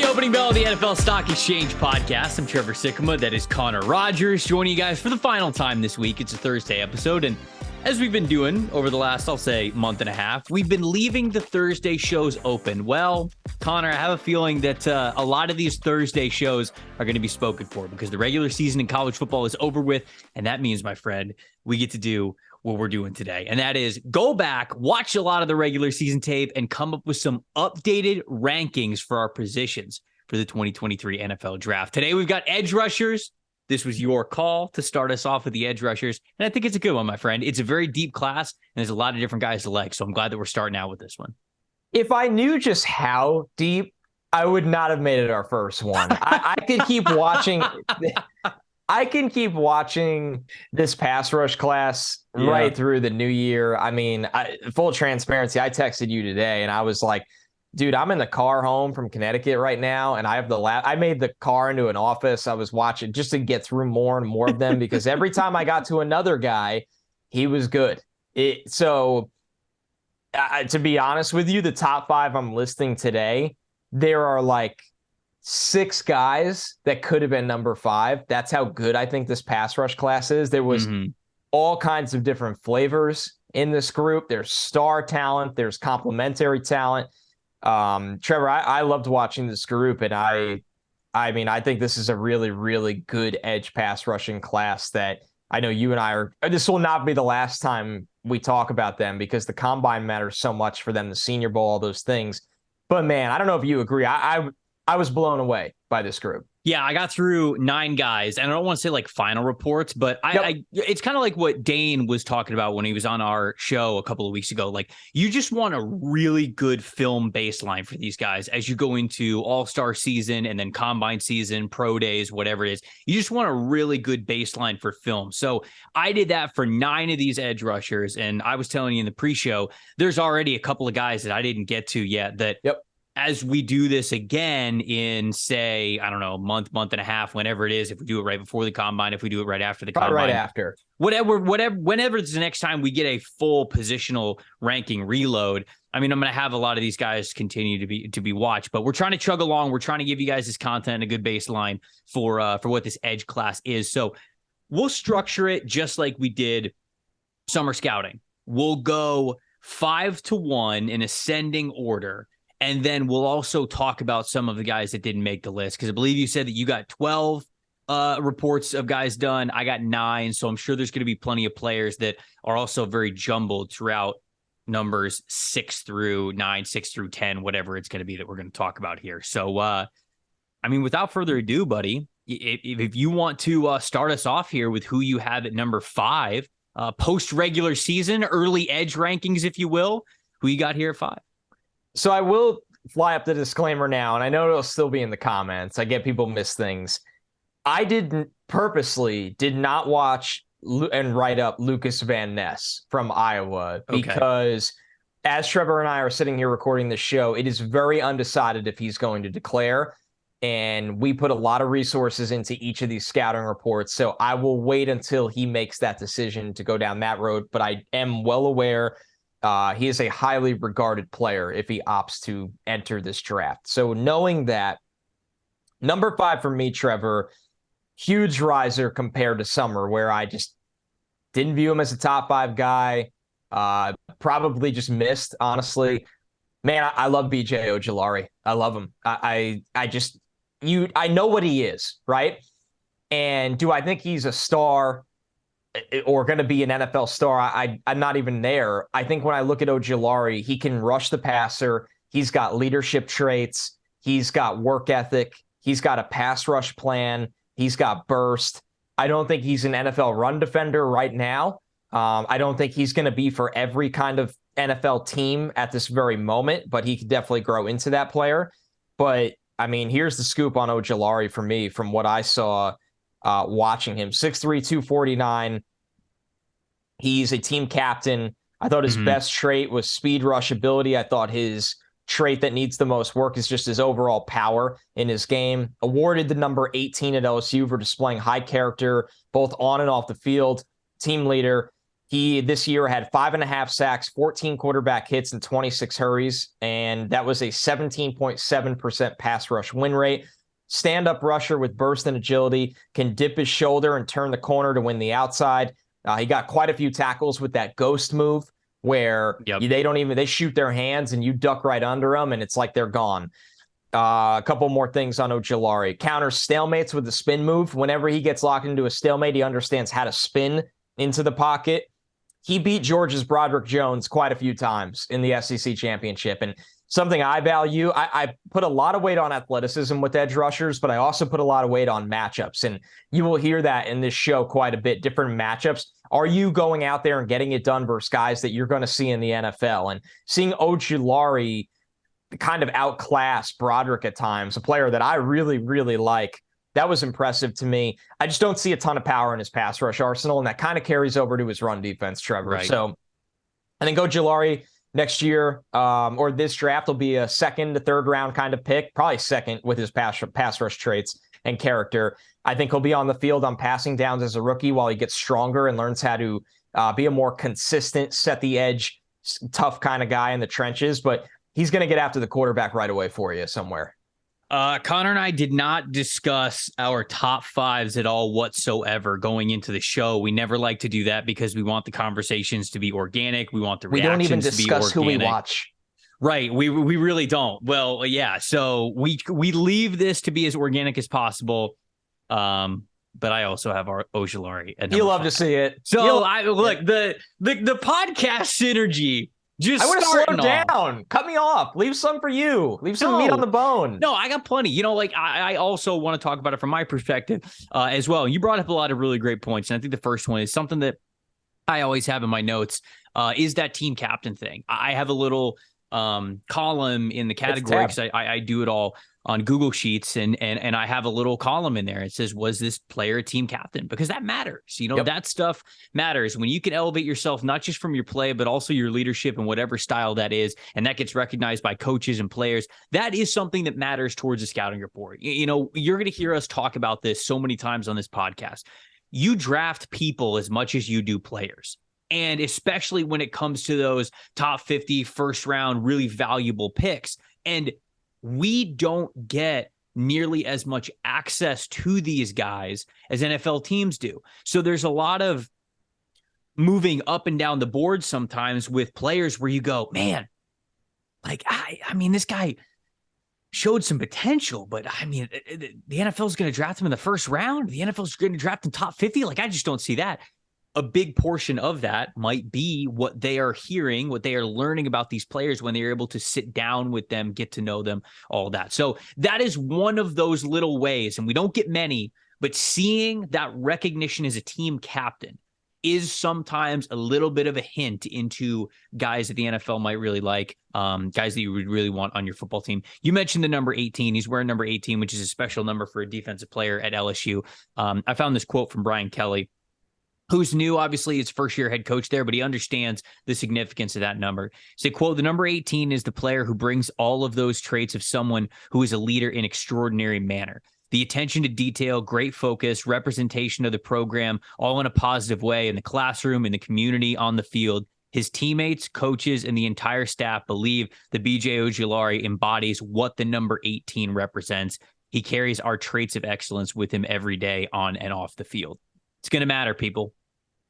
The opening bell of the NFL Stock Exchange podcast. I'm Trevor Sikkema. That is Connor Rogers joining you guys for the final time this week. It's a Thursday episode. And as we've been doing over the last, I'll say, month and a half, we've been leaving the Thursday shows open. Well, Connor, I have a feeling that a lot of these Thursday shows are going to be spoken for because the regular season in college football is over with. And that means, my friend, we get to do what we're doing today. And that is go back, watch a lot of the regular season tape, and come up with some updated rankings for our positions for the 2023 NFL Draft. Today, we've got edge rushers. This was your call to start us off with the edge rushers. And I think it's a good one, my friend. It's a very deep class, and there's a lot of different guys to like. So I'm glad that we're starting out with this one. If I knew just how deep, I would not have made it our first one. I could keep watching. I can keep watching this pass rush class right through the new year. I mean, full transparency, I texted you today and I was like, dude, I'm in the car home from Connecticut right now. And I have I made the car into an office. I was watching just to get through more and more of them because every time I got to another guy, he was good. To be honest with you, the top 5 I'm listing today, there are like 6 guys that could have been number 5. That's how good I think this pass rush class is. There was all kinds of different flavors in this group. There's star talent. There's complementary talent. Trevor, I loved watching this group, and I mean, I think this is a really, really good edge pass rushing class that I know you and I are. This will not be the last time we talk about them because the combine matters so much for them, the Senior Bowl, all those things. But man, I don't know if you agree. I was blown away by this group. Yeah, I got through 9 guys, and I don't want to say like final reports, but it's kind of like what Dane was talking about when he was on our show a couple of weeks ago. Like, you just want a really good film baseline for these guys as you go into All-Star season and then Combine season, Pro Days, whatever it is. You just want a really good baseline for film. So I did that for 9 of these edge rushers, and I was telling you in the pre-show, there's already a couple of guys that I didn't get to yet that as we do this again in, say, I don't know, month and a half, whenever it is, if we do it right before the combine, if we do it right after the combine, right after, whenever it's the next time we get a full positional ranking reload, I mean, I'm going to have a lot of these guys continue to be watched, but we're trying to chug along. We're trying to give you guys this content, a good baseline for what this edge class is. So we'll structure it just like we did summer scouting. We'll go 5 to 1 in ascending order. And then we'll also talk about some of the guys that didn't make the list, because I believe you said that you got 12 reports of guys done. I got 9. So I'm sure there's going to be plenty of players that are also very jumbled throughout numbers 6 through 9, 6 through 10, whatever it's going to be that we're going to talk about here. So, I mean, without further ado, buddy, if you want to start us off here with who you have at number 5, post-regular season, early edge rankings, if you will, who you got here at 5? So I will fly up the disclaimer now, and I know it'll still be in the comments. I get people miss things. I purposely did not watch and write up Lucas Van Ness from Iowa because as Trevor and I are sitting here recording the show, it is very undecided if he's going to declare. And we put a lot of resources into each of these scouting reports. So I will wait until he makes that decision to go down that road. But I am well aware he is a highly regarded player if he opts to enter this draft. So knowing that, number 5 for me, Trevor, huge riser compared to Summer, where I just didn't view him as a top 5 guy. Probably just missed, honestly. Man, I love BJ Ojulari. I love him. I know what he is, right? And do I think he's a star or going to be an NFL star? I'm not even there. I think when I look at Ojulari, he can rush the passer. He's got leadership traits. He's got work ethic. He's got a pass rush plan. He's got burst. I don't think he's an NFL run defender right now. I don't think he's going to be for every kind of NFL team at this very moment, but he could definitely grow into that player. But, I mean, here's the scoop on Ojulari for me from what I saw watching him. 6'3", 249. He's a team captain. I thought his best trait was speed rush ability. I thought his trait that needs the most work is just his overall power in his game. Awarded the number 18 at LSU for displaying high character, both on and off the field. Team leader. He this year had 5.5 sacks, 14 quarterback hits, and 26 hurries, and that was a 17.7% pass rush win rate. Stand-up rusher with burst and agility, can dip his shoulder and turn the corner to win the outside. He got quite a few tackles with that ghost move where they shoot their hands and you duck right under them, and it's like they're gone. A couple more things on Ojulari. Counters stalemates with the spin move. Whenever he gets locked into a stalemate, he understands how to spin into the pocket. He beat Georgia's Broderick Jones quite a few times in the SEC championship. And something I value, I put a lot of weight on athleticism with edge rushers, but I also put a lot of weight on matchups. And you will hear that in this show quite a bit, different matchups. Are you going out there and getting it done versus guys that you're going to see in the NFL? And seeing Ojulari kind of outclass Broderick at times, a player that I really, really like, that was impressive to me. I just don't see a ton of power in his pass rush arsenal, and that kind of carries over to his run defense, Trevor. Right. So I think Ojulari next year or this draft will be a second to third round kind of pick, probably second with his pass rush traits and character. I think he'll be on the field on passing downs as a rookie while he gets stronger and learns how to be a more consistent, set the edge, tough kind of guy in the trenches. But he's going to get after the quarterback right away for you somewhere. Connor and I did not discuss our top fives at all whatsoever going into the show. We never like to do that because we want the conversations to be organic. We want the reactions to be organic. We don't even discuss who we watch. Right. We really don't. Well, yeah. So we leave this to be as organic as possible. But I also have our Ojulari. You love to see it. So the podcast synergy. I want to slow down. Cut me off. Leave some for you. Leave some meat on the bone. No, I got plenty. I also want to talk about it from my perspective as well. You brought up a lot of really great points. And I think the first one is something that I always have in my notes is that team captain thing. I have a little column in the category because I do it all on Google Sheets, and I have a little column in there. It says, was this player a team captain? Because that matters. That stuff matters when you can elevate yourself, not just from your play, but also your leadership and whatever style that is. And that gets recognized by coaches and players. That is something that matters towards the scouting report. You're going to hear us talk about this so many times on this podcast. You draft people as much as you do players. And especially when it comes to those top 50 first round, really valuable picks. And we don't get nearly as much access to these guys as NFL teams do. So there's a lot of moving up and down the board sometimes with players where you go, man, I mean, this guy showed some potential, but I mean, the NFL is going to draft him in the first round. The NFL is going to draft him top 50. I just don't see that. A big portion of that might be what they are hearing, what they are learning about these players when they're able to sit down with them, get to know them, all that. So that is one of those little ways, and we don't get many, but seeing that recognition as a team captain is sometimes a little bit of a hint into guys that the NFL might really like, guys that you would really want on your football team. You mentioned the number 18. He's wearing number 18, which is a special number for a defensive player at LSU. I found this quote from Brian Kelly, who's new, obviously, his first-year head coach there, but he understands the significance of that number. He said, quote, "The number 18 is the player who brings all of those traits of someone who is a leader in extraordinary manner. The attention to detail, great focus, representation of the program, all in a positive way in the classroom, in the community, on the field. His teammates, coaches, and the entire staff believe that B.J. Ojulari embodies what the number 18 represents. He carries our traits of excellence with him every day on and off the field." It's going to matter, people.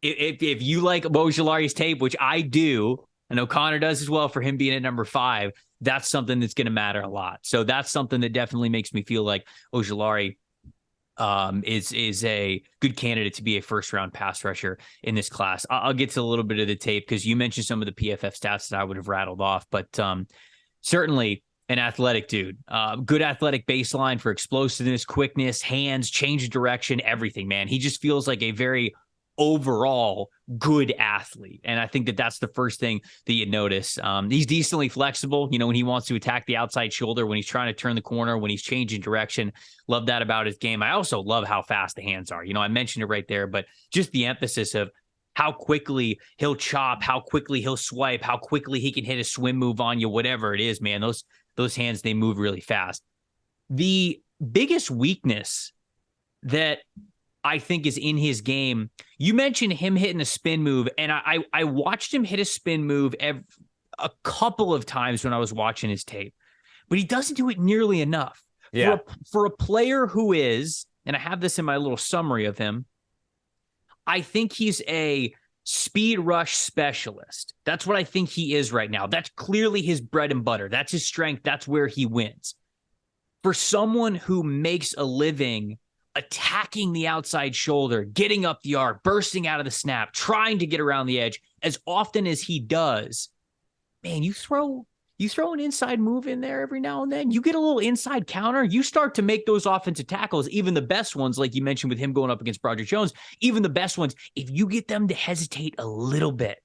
If you like Ojulari's tape, which I do, I know Connor does as well for him being at number 5, that's something that's going to matter a lot. So that's something that definitely makes me feel like Ojulari is a good candidate to be a first-round pass rusher in this class. I'll get to a little bit of the tape because you mentioned some of the PFF stats that I would have rattled off, but certainly an athletic dude. Good athletic baseline for explosiveness, quickness, hands, change of direction, everything, man. He just feels like a very overall good athlete. And I think that that's the first thing that you notice. He's decently flexible, when he wants to attack the outside shoulder, when he's trying to turn the corner, when he's changing direction. Love that about his game. I also love how fast the hands are. I mentioned it right there, but just the emphasis of how quickly he'll chop, how quickly he'll swipe, how quickly he can hit a swim move on you, whatever it is, man. Those hands, they move really fast. The biggest weakness that I think is in his game. You mentioned him hitting a spin move, and I watched him hit a spin move a couple of times when I was watching his tape, but he doesn't do it nearly enough. Yeah. For a player who is, and I have this in my little summary of him, I think he's a speed rush specialist. That's what I think he is right now. That's clearly his bread and butter. That's his strength. That's where he wins. For someone who makes a living attacking the outside shoulder, getting up the arc, bursting out of the snap, trying to get around the edge as often as he does, man, you throw an inside move in there every now and then, you get a little inside counter, you start to make those offensive tackles, even the best ones, like you mentioned with him going up against Broderick Jones, even the best ones, if you get them to hesitate a little bit,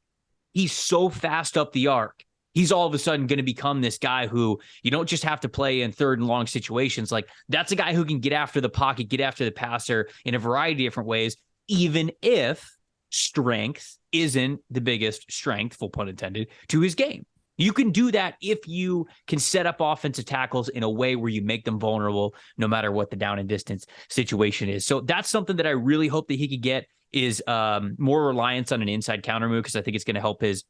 he's so fast up the arc. He's all of a sudden going to become this guy who you don't just have to play in third and long situations. Like, that's a guy who can get after the pocket, get after the passer in a variety of different ways, even if strength isn't the biggest strength, full pun intended, to his game. You can do that if you can set up offensive tackles in a way where you make them vulnerable no matter what the down and distance situation is. So that's something that I really hope that he could get, is more reliance on an inside counter move, because I think it's going to help his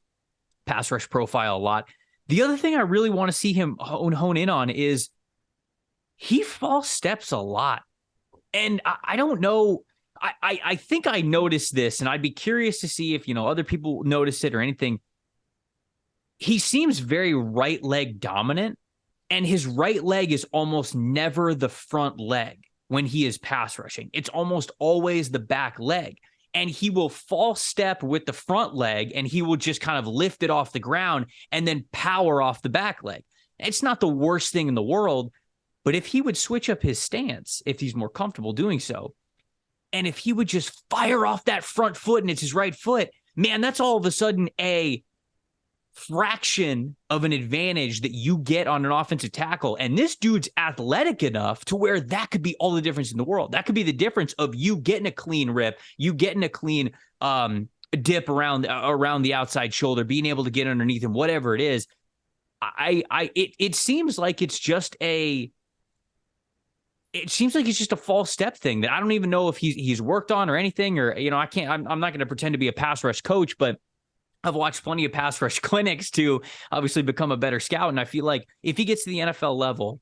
pass rush profile a lot. The other thing I really want to see him hone in on is he false steps a lot. And I don't know. I think I noticed this, and I'd be curious to see if, other people notice it or anything. He seems very right leg dominant, and his right leg is almost never the front leg when he is pass rushing. It's almost always the back leg. And he will false step with the front leg, and he will just kind of lift it off the ground and then power off the back leg. It's not the worst thing in the world, but if he would switch up his stance, if he's more comfortable doing so, and if he would just fire off that front foot and it's his right foot, man, that's all of a sudden a fraction of an advantage that you get on an offensive tackle. And this dude's athletic enough to where that could be all the difference in the world. That could be the difference of you getting a clean rip, you getting a clean dip around the outside shoulder, being able to get underneath him, whatever it is. It seems like it's just a false step thing that I don't even know if he's worked on or anything, or, I'm not going to pretend to be a pass rush coach, but I've watched plenty of pass rush clinics to obviously become a better scout. And I feel like if he gets to the NFL level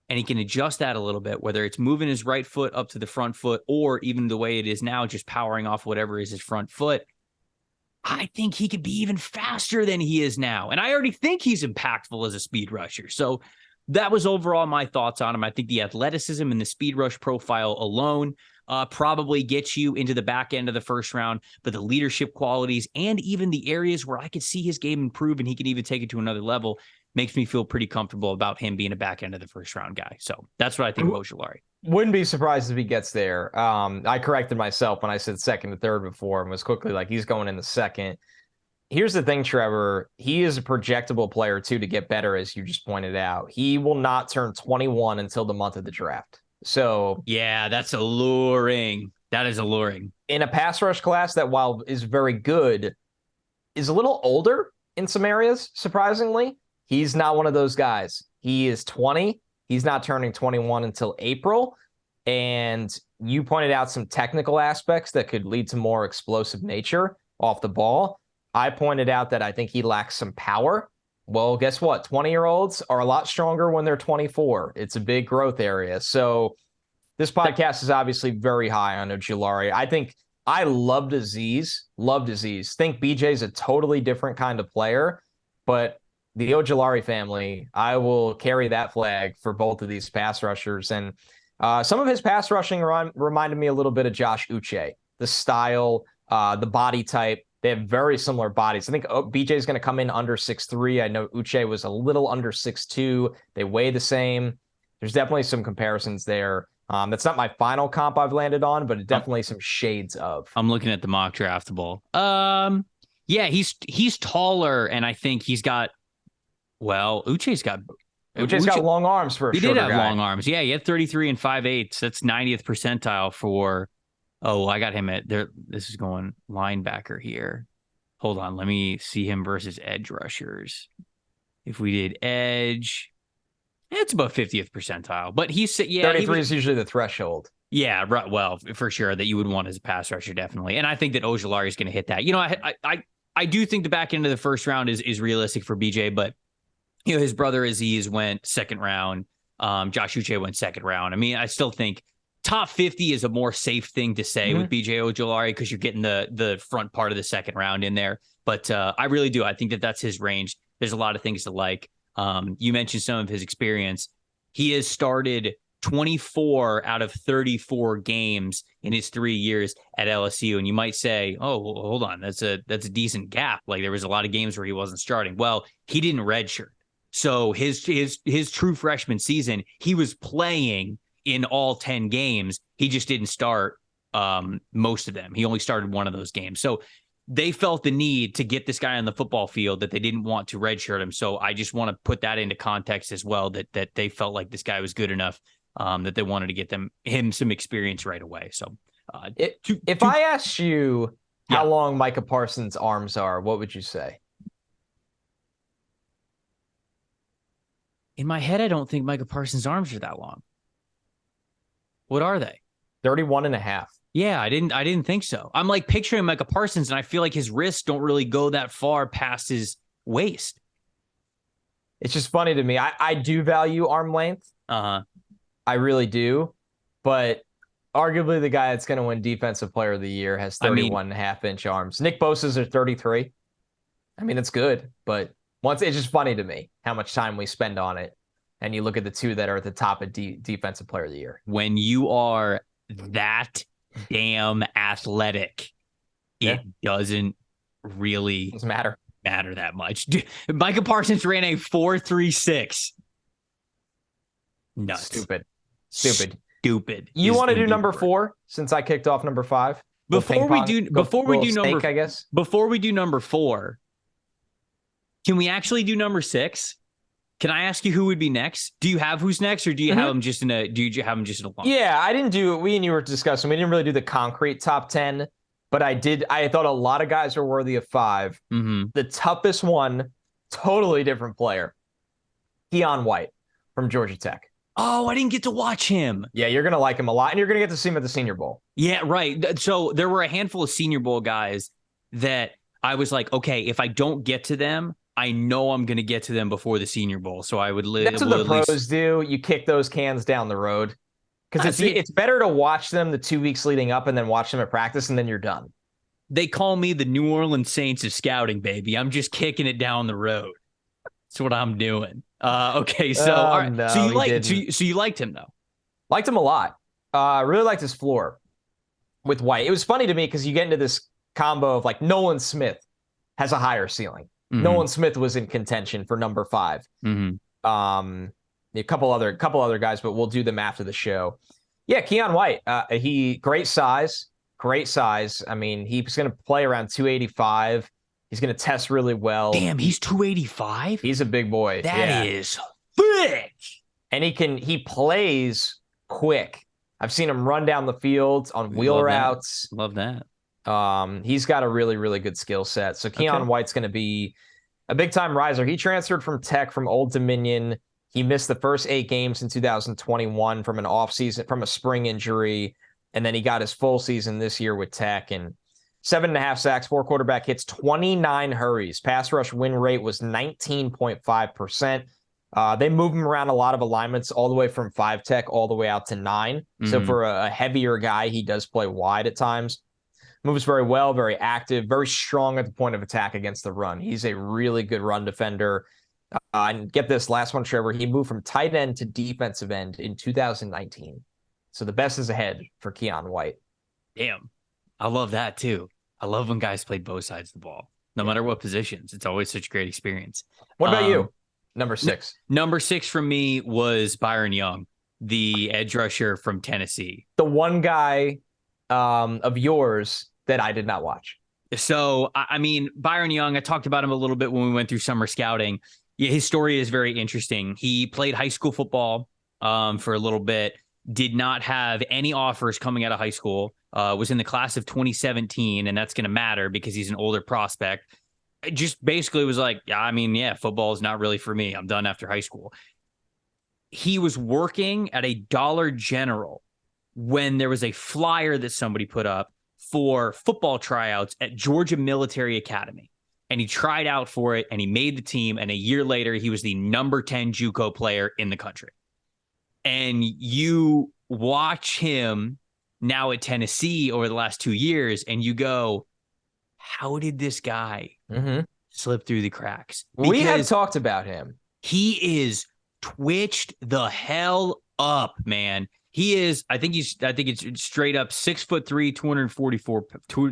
and he can adjust that a little bit, whether it's moving his right foot up to the front foot or even the way it is now, just powering off whatever is his front foot, I think he could be even faster than he is now. And I already think he's impactful as a speed rusher. So that was overall my thoughts on him. I think the athleticism and the speed rush profile alone probably gets you into the back end of the first round, but the leadership qualities and even the areas where I could see his game improve and he can even take it to another level makes me feel pretty comfortable about him being a back end of the first round guy. So that's what I think of Ojulari. Wouldn't be surprised if he gets there. I corrected myself when I said second to third before and was quickly like, he's going in the second. Here's the thing, Trevor. He is a projectable player, too, to get better, as you just pointed out. He will not turn 21 until the month of the draft. So, yeah, that's alluring. That is alluring. In a pass rush class that, while is very good, is a little older in some areas, surprisingly. He's not one of those guys. He is 20. He's not turning 21 until April. And you pointed out some technical aspects that could lead to more explosive nature off the ball. I pointed out that I think he lacks some power. Well, guess what? 20-year-olds are a lot stronger when they're 24. It's a big growth area. So this podcast is obviously very high on Ojulari. I think I loved Aziz. Think BJ's a totally different kind of player. But the Ojulari family, I will carry that flag for both of these pass rushers. And some of his pass rushing reminded me a little bit of Josh Uche. The style, the body type. They have very similar bodies. I think BJ is going to come in under 6'3". I know Uche was a little under 6'2". They weigh the same. There's definitely some comparisons there. That's not my final comp I've landed on, but definitely some shades of. I'm looking at the mock draftable. Yeah, he's taller, and I think he's got. Well, Uche's got long arms for a shorter guy. He did have long arms. Yeah, he had 33 and 5/8. That's 90th percentile for. Oh, I got him at there. This is going linebacker here. Hold on. Let me see him versus edge rushers. If we did edge, it's about 50th percentile. But he's 33 is usually the threshold. Yeah, right. Well, for sure that you would want as a pass rusher, definitely. And I think that Ojulari is going to hit that. You know, I do think the back end of the first round is realistic for BJ, but you know, his brother Aziz went second round. Josh Uche went second round. I mean, I still think top 50 is a more safe thing to say with BJ Ojulari because you're getting the front part of the second round in there. But I really do. I think that that's his range. There's a lot of things to like. You mentioned some of his experience. He has started 24 out of 34 games in his 3 years at LSU. And you might say, oh, well, hold on, that's a decent gap. Like there was a lot of games where he wasn't starting. Well, he didn't redshirt. So his true freshman season, he was playing in all 10 games. He just didn't start most of them. He only started one of those games. So they felt the need to get this guy on the football field that they didn't want to redshirt him. So I just want to put that into context as well, that they felt like this guy was good enough that they wanted to get him some experience right away. So if I asked you how long Micah Parsons' arms are, what would you say? In my head, I don't think Micah Parsons' arms are that long. What are they? 31 and a half. Yeah, I didn't think so. I'm like picturing Micah Parsons, and I feel like his wrists don't really go that far past his waist. It's just funny to me. I do value arm length. I really do. But arguably the guy that's going to win Defensive Player of the Year has 31 and a half inch arms. Nick Bosa's are 33. I mean, it's good, but it's just funny to me how much time we spend on it. And you look at the two that are at the top of Defensive Player of the Year. When you are that damn athletic, it doesn't really matter that much. Micah Parsons ran a 4.36. Nuts. Stupid. You want to do number 4 since I kicked off number 5? Before we do number 4, can we actually do number 6? Can I ask you who would be next? Do you have who's next, or do you have them just in a? Do you have them just in a lump? Yeah, I didn't do. We and you were discussing. We didn't really do the concrete top 10, but I did. I thought a lot of guys were worthy of 5. The toughest one, totally different player, Keion White from Georgia Tech. Oh, I didn't get to watch him. Yeah, you're gonna like him a lot, and you're gonna get to see him at the Senior Bowl. Yeah, right. So there were a handful of Senior Bowl guys that I was like, okay, if I don't get to them, I know I'm going to get to them before the Senior Bowl. So I would That's what the pros do. You kick those cans down the road. Because it's better to watch them the 2 weeks leading up and then watch them at practice, and then you're done. They call me the New Orleans Saints of scouting, baby. I'm just kicking it down the road. That's what I'm doing. Okay, so all right. No, so you liked him though? Liked him a lot. Really liked his floor with White. It was funny to me because you get into this combo of like Nolan Smith has a higher ceiling. Nolan Smith was in contention for number 5. A couple other guys, but we'll do them after the show. Yeah, Keion White. He great size. I mean, he's going to play around 285. He's going to test really well. Damn, he's 285. He's a big boy. That is thick. And he plays quick. I've seen him run down the field on wheel routes. Love that. He's got a really, really good skill set. So Keion White's going to be a big-time riser. He transferred from Tech from Old Dominion. He missed the first 8 games in 2021 from an offseason, from a spring injury, and then he got his full season this year with Tech. And 7.5 sacks, 4 quarterback hits, 29 hurries. Pass rush win rate was 19.5%. They move him around a lot of alignments, all the way from 5 tech all the way out to 9. So for a heavier guy, he does play wide at times. Moves very well, very active, very strong at the point of attack against the run. He's a really good run defender. And get this last one, Trevor. He moved from tight end to defensive end in 2019. So the best is ahead for Keion White. Damn. I love that too. I love when guys played both sides of the ball, no matter what positions. It's always such a great experience. What about you? Number 6. Number 6 for me was Byron Young, the edge rusher from Tennessee. The one guy of yours that I did not watch. So, I mean, Byron Young, I talked about him a little bit when we went through summer scouting. Yeah, his story is very interesting. He played high school football for a little bit, did not have any offers coming out of high school, was in the class of 2017, and that's going to matter because he's an older prospect. It just basically was like, football is not really for me. I'm done after high school. He was working at a Dollar General when there was a flyer that somebody put up for football tryouts at Georgia Military Academy. And he tried out for it and he made the team. And a year later, he was the number 10 JUCO player in the country. And you watch him now at Tennessee over the last 2 years and you go, how did this guy slip through the cracks? Because we have talked about him. He is twitched the hell up, man. He is, I think it's straight up 6'3",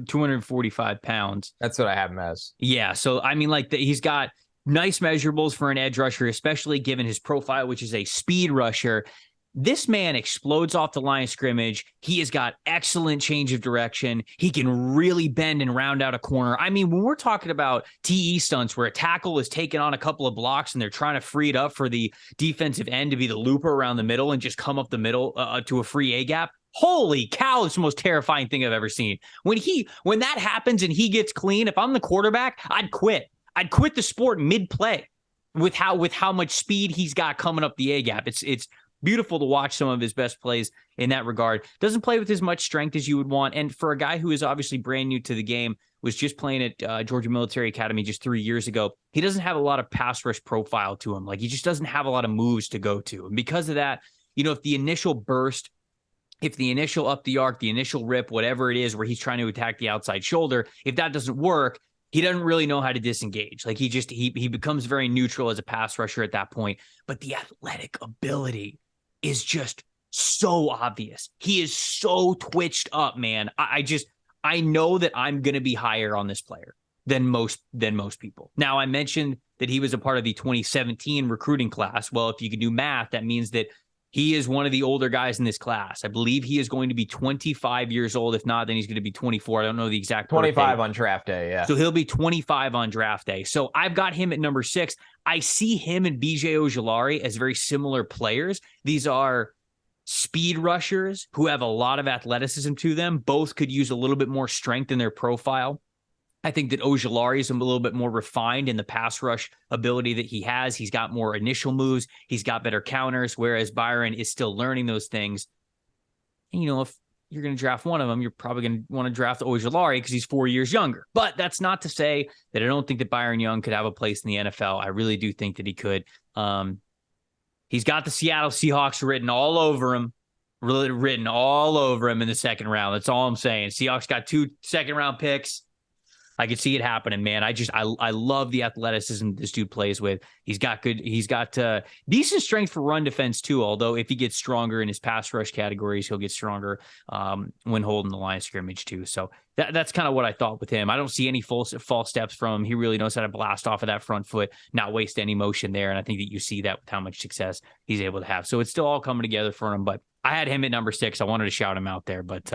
245 pounds. That's what I have him as. Yeah. So, I mean, like he's got nice measurables for an edge rusher, especially given his profile, which is a speed rusher. This man explodes off the line of scrimmage. He has got excellent change of direction. He can really bend and round out a corner. I mean, when we're talking about TE stunts where a tackle is taking on a couple of blocks and they're trying to free it up for the defensive end to be the looper around the middle and just come up the middle to a free A gap. Holy cow, it's the most terrifying thing I've ever seen. When that happens and he gets clean, if I'm the quarterback, I'd quit. I'd quit the sport mid-play with how much speed he's got coming up the A gap. It's beautiful to watch some of his best plays in that regard. Doesn't play with as much strength as you would want. And for a guy who is obviously brand new to the game, was just playing at Georgia Military Academy just 3 years ago, he doesn't have a lot of pass rush profile to him. Like he just doesn't have a lot of moves to go to. And because of that, if the initial burst, if the initial up the arc, the initial rip, whatever it is where he's trying to attack the outside shoulder, if that doesn't work, he doesn't really know how to disengage. Like he becomes very neutral as a pass rusher at that point. But the athletic ability is just so obvious. He is so twitched up, man. I know that I'm going to be higher on this player than most people. Now, I mentioned that he was a part of the 2017 recruiting class. Well, if you can do math, that means that he is one of the older guys in this class. I believe he is going to be 25 years old. If not, then he's going to be 24. I don't know the exact 25 birthday. On draft day, yeah. So he'll be 25 on draft day. So I've got him at number 6. I see him and BJ Ojulari as very similar players. These are speed rushers who have a lot of athleticism to them. Both could use a little bit more strength in their profile. I think that Ojulari is a little bit more refined in the pass rush ability that he has. He's got more initial moves. He's got better counters, whereas Byron is still learning those things. And, if you're going to draft one of them, you're probably going to want to draft Ojulari because he's 4 years younger. But that's not to say that I don't think that Byron Young could have a place in the NFL. I really do think that he could. He's got the Seattle Seahawks written all over him in the second round. That's all I'm saying. Seahawks got 2 second-round picks. I could see it happening, man. I love the athleticism this dude plays with. He's got decent strength for run defense too. Although if he gets stronger in his pass rush categories, he'll get stronger when holding the line of scrimmage too. So that's kind of what I thought with him. I don't see any false steps from him. He really knows how to blast off of that front foot, not waste any motion there. And I think that you see that with how much success he's able to have. So it's still all coming together for him. But I had him at number 6. I wanted to shout him out there, but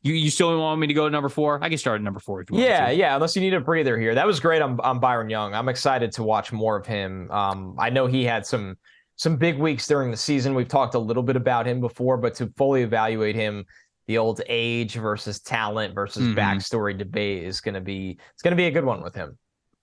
You still want me to go to number 4? I can start at number 4 if you want. Yeah. Unless you need a breather here. That was great on Byron Young. I'm excited to watch more of him. I know he had some big weeks during the season. We've talked a little bit about him before, but to fully evaluate him, the old age versus talent versus backstory debate is going to be a good one with him.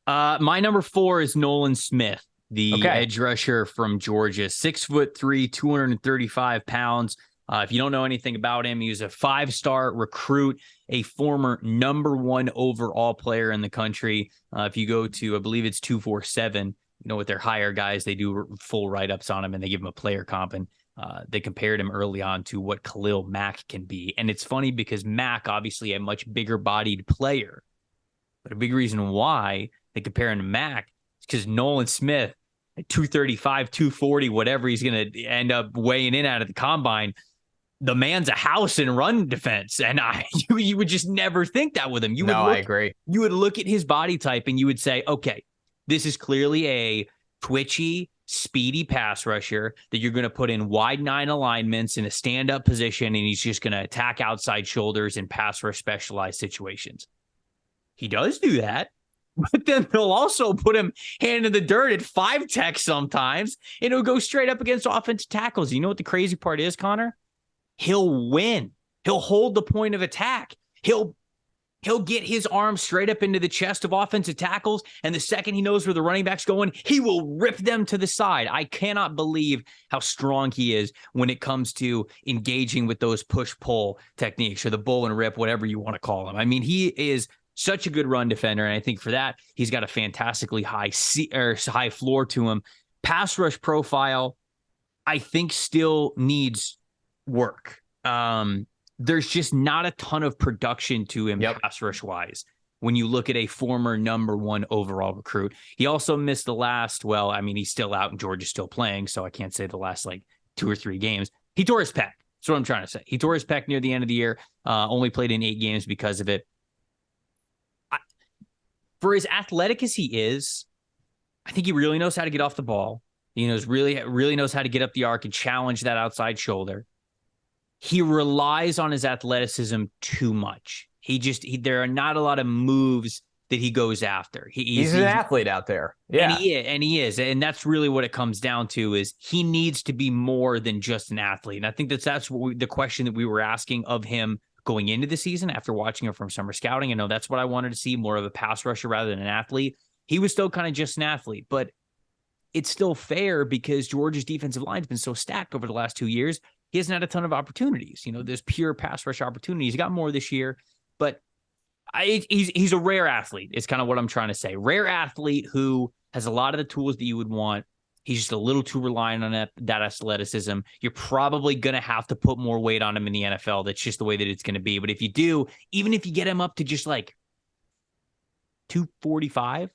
My number 4 is Nolan Smith, the edge rusher from Georgia, 6'3", 235 pounds. If you don't know anything about him, he was a 5-star recruit, a former number 1 overall player in the country. If you go to, I believe it's 247, with their higher guys, they do full write-ups on him and they give him a player comp. And they compared him early on to what Khalil Mack can be. And it's funny because Mack, obviously a much bigger bodied player, but a big reason why they compare him to Mack is because Nolan Smith at 235, 240, whatever he's going to end up weighing in at the combine, the man's a house in run defense. And you would just never think that with him. I agree. You would look at his body type and you would say, okay, this is clearly a twitchy, speedy pass rusher that you're going to put in wide 9 alignments in a stand-up position, and he's just going to attack outside shoulders in pass rush specialized situations. He does do that, but then they'll also put him hand in the dirt at 5 tech sometimes, and he'll go straight up against offensive tackles. You know what the crazy part is, Connor? He'll win. He'll hold the point of attack. He'll He'll get his arm straight up into the chest of offensive tackles, and the second he knows where the running back's going, he will rip them to the side. I cannot believe how strong he is when it comes to engaging with those push-pull techniques, or the bull and rip, whatever you want to call them. I mean, he is such a good run defender, and I think for that, he's got a fantastically high floor to him. Pass rush profile, I think, still needs work. There's just not a ton of production to him pass rush wise. When you look at a former number 1 overall recruit, he also missed the last, he's still out and Georgia's still playing, so I can't say the last 2 or 3 games. He tore his pec. That's what I'm trying to say. He tore his pec near the end of the year, only played in 8 games because of it. For as athletic as he is, I think he really knows how to get off the ball. He really knows how to get up the arc and challenge that outside shoulder. He relies on his athleticism too much. There are not a lot of moves that he goes after. He's an athlete out there. Yeah. And he is. And that's really what it comes down to, is he needs to be more than just an athlete. And I think that's the question that we were asking of him going into the season after watching him from summer scouting. I know that's what I wanted to see, more of a pass rusher rather than an athlete. He was still kind of just an athlete, but it's still fair because Georgia's defensive line's been so stacked over the last 2 years. He hasn't had a ton of opportunities. There's pure pass rush opportunities. He got more this year, but he's a rare athlete. It's kind of what I'm trying to say. Rare athlete who has a lot of the tools that you would want. He's just a little too reliant on that athleticism. You're probably going to have to put more weight on him in the NFL. That's just the way that it's going to be. But if you do, even if you get him up to just 245,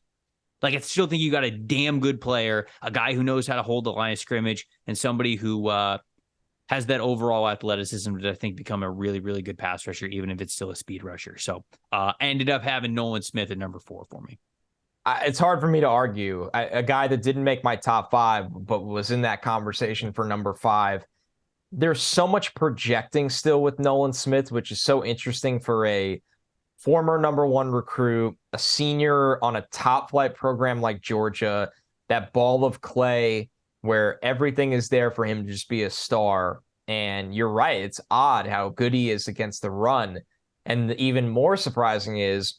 I still think you got a damn good player, a guy who knows how to hold the line of scrimmage, and somebody who has that overall athleticism that I think become a really, really good pass rusher, even if it's still a speed rusher. So ended up having Nolan Smith at number 4 for me. It's hard for me to argue. A guy that didn't make my top 5, but was in that conversation for number 5. There's so much projecting still with Nolan Smith, which is so interesting for a former number 1 recruit, a senior on a top flight program like Georgia, that ball of clay where everything is there for him to just be a star. And you're right. It's odd how good he is against the run. And even more surprising is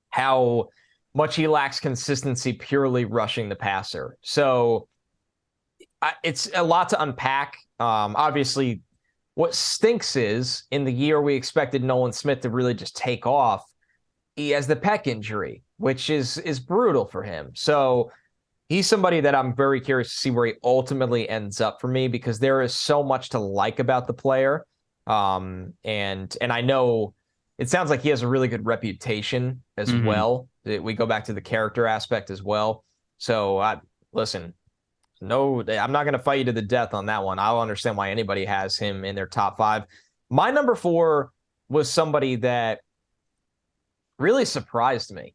how much he lacks consistency purely rushing the passer. So it's a lot to unpack. Obviously, what stinks is in the year we expected Nolan Smith to really just take off, he has the pec injury, which is brutal for him. So he's somebody that I'm very curious to see where he ultimately ends up for me, because there is so much to like about the player. And I know it sounds like he has a really good reputation as well. We go back to the character aspect as well. So listen, no, I'm not going to fight you to the death on that one. I'll understand why anybody has him in their top 5. My number 4 was somebody that really surprised me.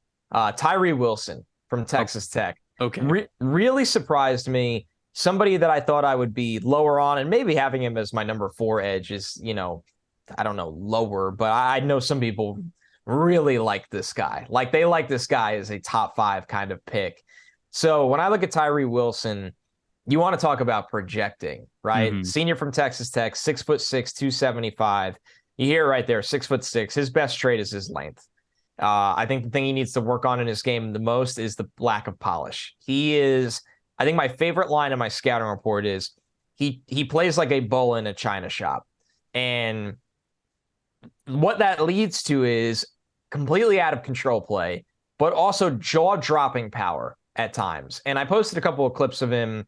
Tyree Wilson from Texas Tech. Okay. Really surprised me. Somebody that I thought I would be lower on, and maybe having him as my number 4 edge is, I don't know, lower, but I know some people really like this guy. They like this guy as a top 5 kind of pick. So when I look at Tyree Wilson, you want to talk about projecting, right? Senior from Texas Tech, 6'6", 275. You hear it right there, 6'6". His best trait is his length. I think the thing he needs to work on in his game the most is the lack of polish. I think my favorite line in my scouting report is he plays like a bull in a china shop. And what that leads to is completely out of control play, but also jaw-dropping power at times. And I posted a couple of clips of him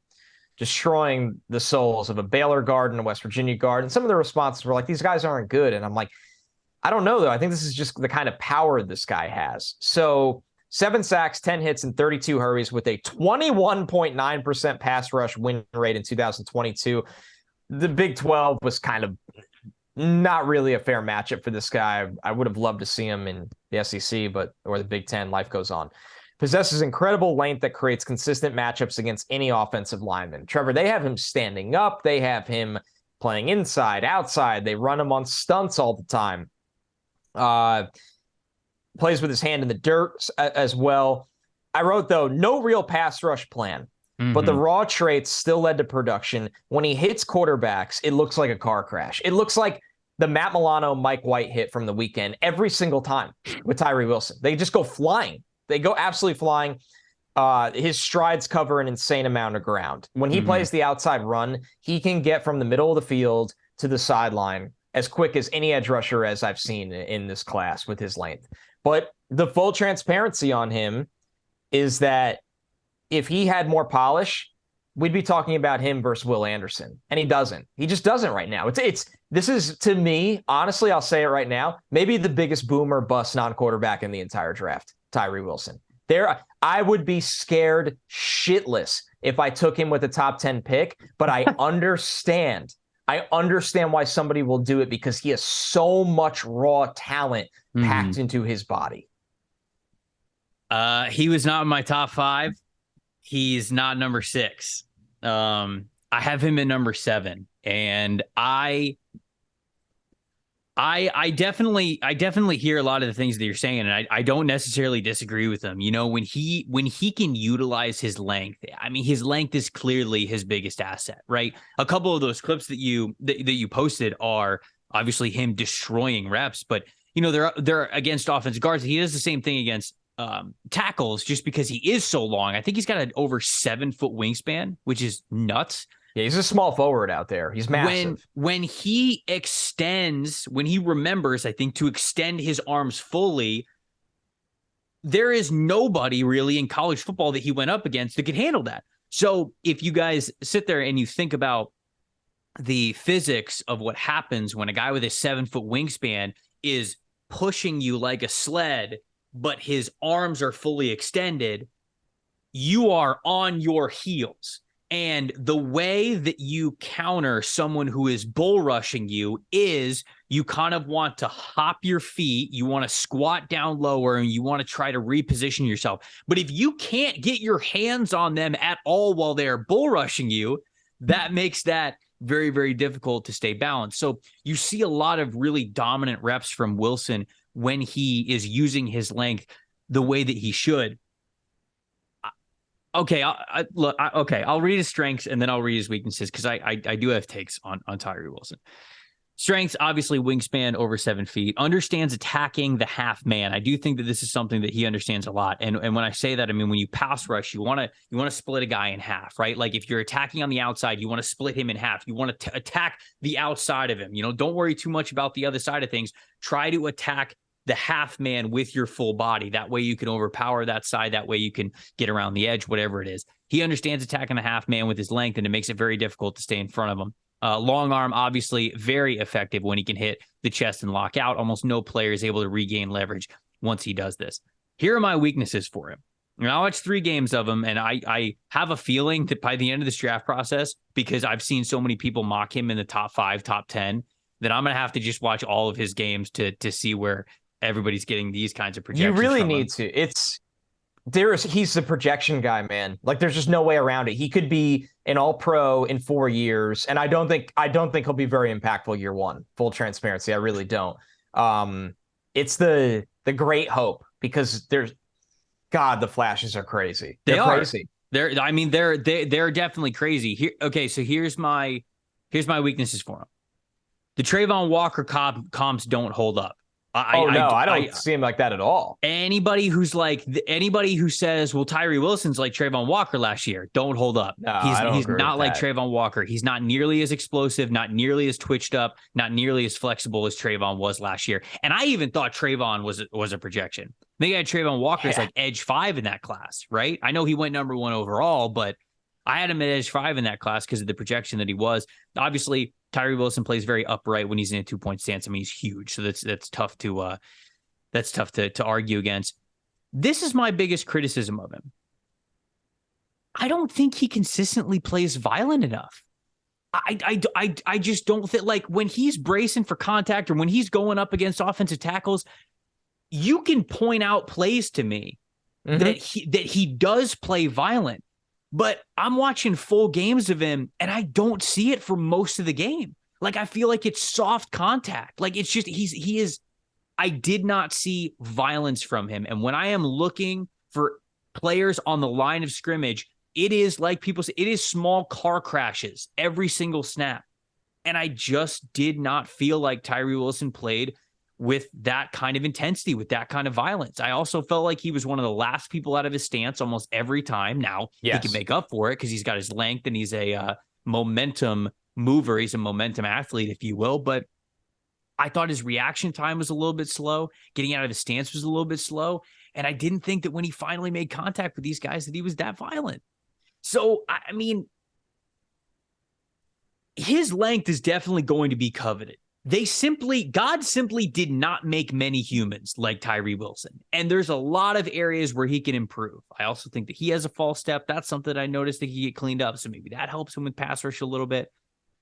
destroying the souls of a Baylor guard and a West Virginia guard. And some of the responses were like, these guys aren't good. And I'm like, I don't know, though. I think this is just the kind of power this guy has. So 7 sacks, 10 hits, and 32 hurries with a 21.9% pass rush win rate in 2022. The Big 12 was kind of not really a fair matchup for this guy. I would have loved to see him in the SEC, or the Big 10. Life goes on. Possesses incredible length that creates consistent matchups against any offensive lineman. Trevor, they have him standing up. They have him playing inside, outside. They run him on stunts all the time. Plays with his hand in the dirt as well. I wrote, though, no real pass rush plan, but the raw traits still led to production. When he hits quarterbacks, it looks like a car crash. It looks like the Matt Milano, Mike White hit from the weekend every single time with Tyree Wilson. They just go flying. They go absolutely flying. His strides cover an insane amount of ground. When he plays the outside run, he can get from the middle of the field to the sideline as quick as any edge rusher as I've seen in this class with his length. But the full transparency on him is that if he had more polish, we'd be talking about him versus Will Anderson. And he doesn't. He just doesn't right now. This is, to me, honestly, I'll say it right now, maybe the biggest boomer bust non-quarterback in the entire draft, Tyree Wilson. I would be scared shitless if I took him with a top 10 pick, but I understand why somebody will do it because he has so much raw talent packed into his body. He was not in my top 5. He's not number 6. I have him in number 7, and I definitely hear a lot of the things that you're saying, and I don't necessarily disagree with them. You know, when he can utilize his length, I mean, his length is clearly his biggest asset, right? A couple of those clips that you posted are obviously him destroying reps, but you know, they're against offensive guards. He does the same thing against tackles just because he is so long. I think he's got an over 7-foot wingspan, which is nuts. Yeah, he's a small forward out there. He's massive. When he remembers, I think, to extend his arms fully, there is nobody really in college football that he went up against that could handle that. So if you guys sit there and you think about the physics of what happens when a guy with a 7-foot wingspan is pushing you like a sled, but his arms are fully extended, you are on your heels. And the way that you counter someone who is bull rushing you is you kind of want to hop your feet, you want to squat down lower, and you want to try to reposition yourself. But if you can't get your hands on them at all while they're bull rushing you, that makes that very, very difficult to stay balanced. So you see a lot of really dominant reps from Wilson when he is using his length the way that he should. Okay, I'll read his strengths and then I'll read his weaknesses because I do have takes on Tyree Wilson. Strengths, obviously, wingspan over 7 feet. Understands attacking the half man. I do think that this is something that he understands a lot. And when I say that, I mean when you pass rush, you want to split a guy in half, right? Like if you're attacking on the outside, you want to split him in half. You want to attack the outside of him. You know, don't worry too much about the other side of things. Try to attack the half man with your full body. That way you can overpower that side. That way you can get around the edge, whatever it is. He understands attacking the half man with his length, and it makes it very difficult to stay in front of him. Long arm, obviously very effective when he can hit the chest and lock out. Almost no player is able to regain leverage once he does this. Here are my weaknesses for him. And I watched 3 games of him, and I have a feeling that by the end of this draft process, because I've seen so many people mock him in the top 5, top 10, that I'm going to have to just watch all of his games to see where everybody's getting these kinds of projections. You really need to. He's the projection guy, man. Like there's just no way around it. He could be an all-pro in 4 years, and I don't think he'll be very impactful year one. Full transparency, I really don't. It's the great hope because the flashes are crazy. They're crazy. They're definitely crazy. So here's my weaknesses for him. The Trayvon Walker comps don't hold up. I don't see him like that at all. Anybody who says, well, Tyree Wilson's like Trayvon Walker last year, don't hold up. No, he's not like Trayvon Walker. He's not nearly as explosive, not nearly as twitched up, not nearly as flexible as Trayvon was last year. And I even thought Trayvon was a projection. I think I had Trayvon Walker as like edge 5 in that class, right? I know he went number 1 overall, but I had him at edge 5 in that class because of the projection that he was. Obviously, Tyree Wilson plays very upright when he's in a 2-point stance. I mean, he's huge, so that's tough to argue against. This is my biggest criticism of him. I don't think he consistently plays violent enough. I just don't think, like, when he's bracing for contact or when he's going up against offensive tackles, you can point out plays to me that he does play violent. But I'm watching full games of him, and I don't see it for most of the game. Like, I feel like it's soft contact. Like, it's just, I did not see violence from him. And when I am looking for players on the line of scrimmage, it is, like people say, it is small car crashes every single snap. And I just did not feel like Tyree Wilson played with that kind of intensity, with that kind of violence. I also felt like he was one of the last people out of his stance almost every time. Now, he can make up for it because he's got his length and he's a momentum mover. He's a momentum athlete, if you will. But I thought his reaction time was a little bit slow. Getting out of his stance was a little bit slow. And I didn't think that when he finally made contact with these guys that he was that violent. So, I mean, his length is definitely going to be coveted. God simply did not make many humans like Tyree Wilson. And there's a lot of areas where he can improve. I also think that he has a false step. That's something I noticed that he get cleaned up. So maybe that helps him with pass rush a little bit.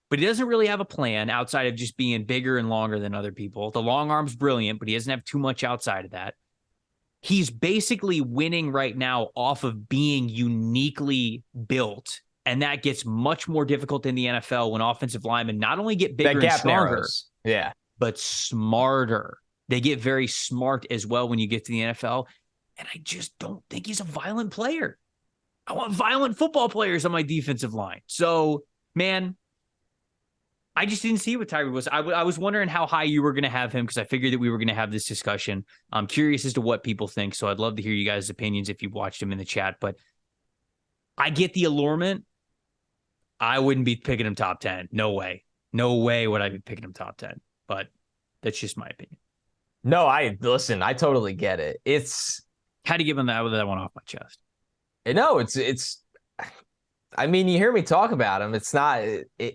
But he doesn't really have a plan outside of just being bigger and longer than other people. The long arm's brilliant, but he doesn't have too much outside of that. He's basically winning right now off of being uniquely built. And that gets much more difficult in the NFL when offensive linemen not only get bigger and stronger, but smarter. They get very smart as well when you get to the NFL. And I just don't think he's a violent player. I want violent football players on my defensive line. So, man, I just didn't see what Tyree was. I was wondering how high you were going to have him because I figured that we were going to have this discussion. I'm curious as to what people think. So I'd love to hear you guys' opinions if you've watched him in the chat. But I get the allurement. I wouldn't be picking him top 10. No way. No way would I be picking him top 10. But that's just my opinion. No, I totally get it. How do you give him that one off my chest? No, I mean, you hear me talk about him. It's not,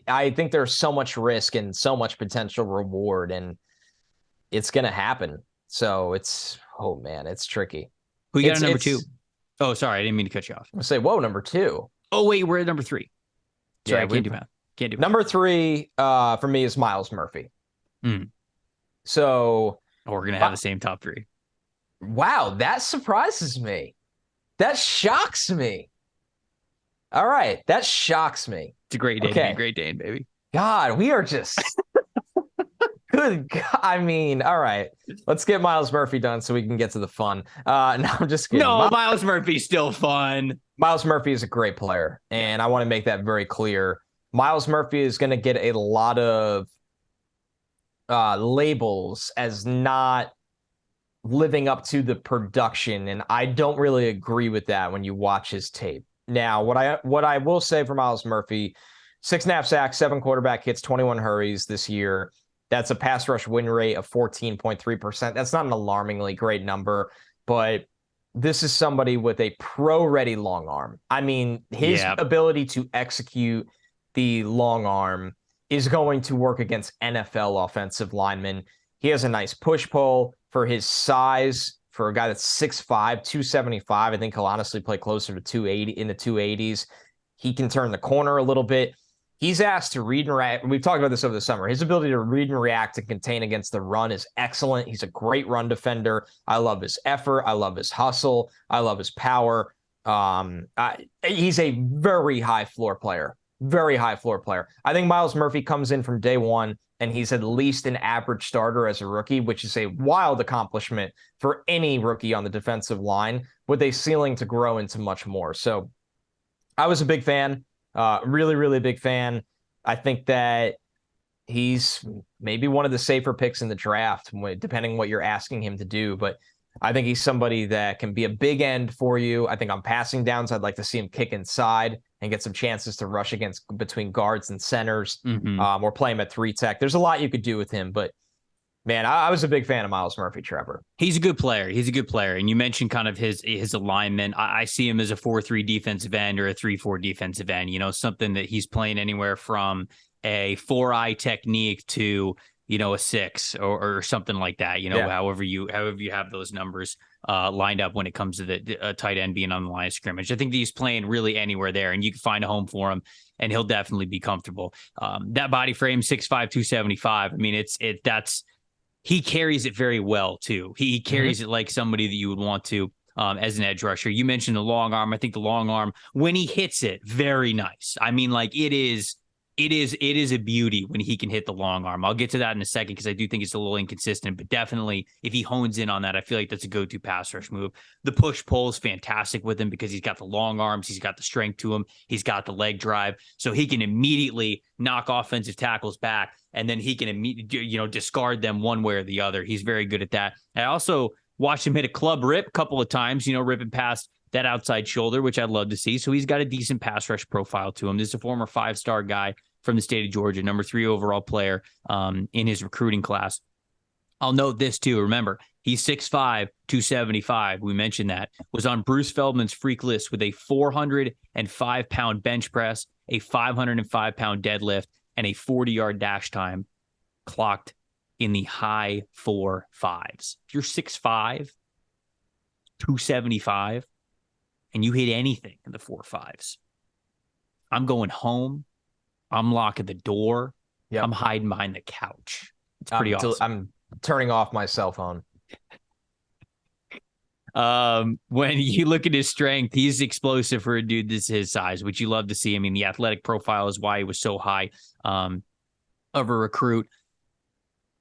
I think there's so much risk and so much potential reward, and it's going to happen. So it's tricky. Who you got at number 2? Oh, sorry. I didn't mean to cut you off. I say, whoa, number 2. Oh, wait, we're at number 3. Sorry, I can't do math. Number 3 for me is Myles Murphy. So we're going to have the same top 3. Wow, that surprises me. That shocks me. All right, that shocks me. It's a great day, okay. Great day, baby. God, we are just good. God. I mean, all right, let's get Myles Murphy done so we can get to the fun. No, I'm just kidding. No, Myles Murphy's still fun. Myles Murphy is a great player, and I want to make that very clear. Myles Murphy is going to get a lot of labels as not living up to the production, and I don't really agree with that when you watch his tape. Now, what I will say for Myles Murphy, 6.5 sacks, 7 quarterback hits, 21 hurries this year. That's a pass rush win rate of 14.3%. That's not an alarmingly great number, but this is somebody with a pro-ready long arm. I mean, his ability to execute the long arm is going to work against NFL offensive linemen. He has a nice push-pull for his size. For a guy that's 6'5", 275, I think he'll honestly play closer to 280 in the 280s. He can turn the corner a little bit. He's asked to read and react. We've talked about this over the summer. His ability to read and react and contain against the run is excellent. He's a great run defender. I love his effort. I love his hustle. I love his power. He's a very high floor player. Very high floor player. I think Myles Murphy comes in from day one, and he's at least an average starter as a rookie, which is a wild accomplishment for any rookie on the defensive line, with a ceiling to grow into much more. So I was a big fan, really, really big fan. I think that he's maybe one of the safer picks in the draft, depending on what you're asking him to do. But I think he's somebody that can be a big end for you. I think on passing downs, I'd like to see him kick inside and get some chances to rush between guards and centers, or play him at 3 tech. There's a lot you could do with him, but man, I was a big fan of Myles Murphy, Trevor. He's a good player. And you mentioned kind of his alignment. I see him as a 4-3 defensive end or a 3-4 defensive end, something that he's playing anywhere from a 4-eye technique to, a 6 or something like that, however you have those numbers lined up when it comes to the tight end being on the line of scrimmage. I think that he's playing really anywhere there, and you can find a home for him, and he'll definitely be comfortable. That body frame, 6'5", 275. I mean, he carries it very well too. He carries it like somebody that you would want to as an edge rusher. You mentioned the long arm. I think the long arm, when he hits it, very nice. I mean, like, it is It is a beauty when he can hit the long arm. I'll get to that in a second because I do think it's a little inconsistent, but definitely if he hones in on that, I feel like that's a go-to pass rush move. The push-pull is fantastic with him because he's got the long arms, he's got the strength to him, he's got the leg drive, so he can immediately knock offensive tackles back, and then he can immediately, discard them one way or the other. He's very good at that. I also watched him hit a club rip a couple of times, ripping past that outside shoulder, which I'd love to see. So he's got a decent pass rush profile to him. This is a former 5-star guy from the state of Georgia, number 3 overall player in his recruiting class. I'll note this too. Remember, he's 6'5", 275. We mentioned that. Was on Bruce Feldman's freak list with a 405-pound bench press, a 505-pound deadlift, and a 40-yard dash time clocked in the high 4.5s. If you're 6'5", 275, and you hit anything in the 4.5s, I'm going home. I'm locking the door. Yep. I'm hiding behind the couch. It's pretty awesome. I'm turning off my cell phone. When you look at his strength, he's explosive for a dude that's his size, which you love to see. I mean, the athletic profile is why he was so high of a recruit.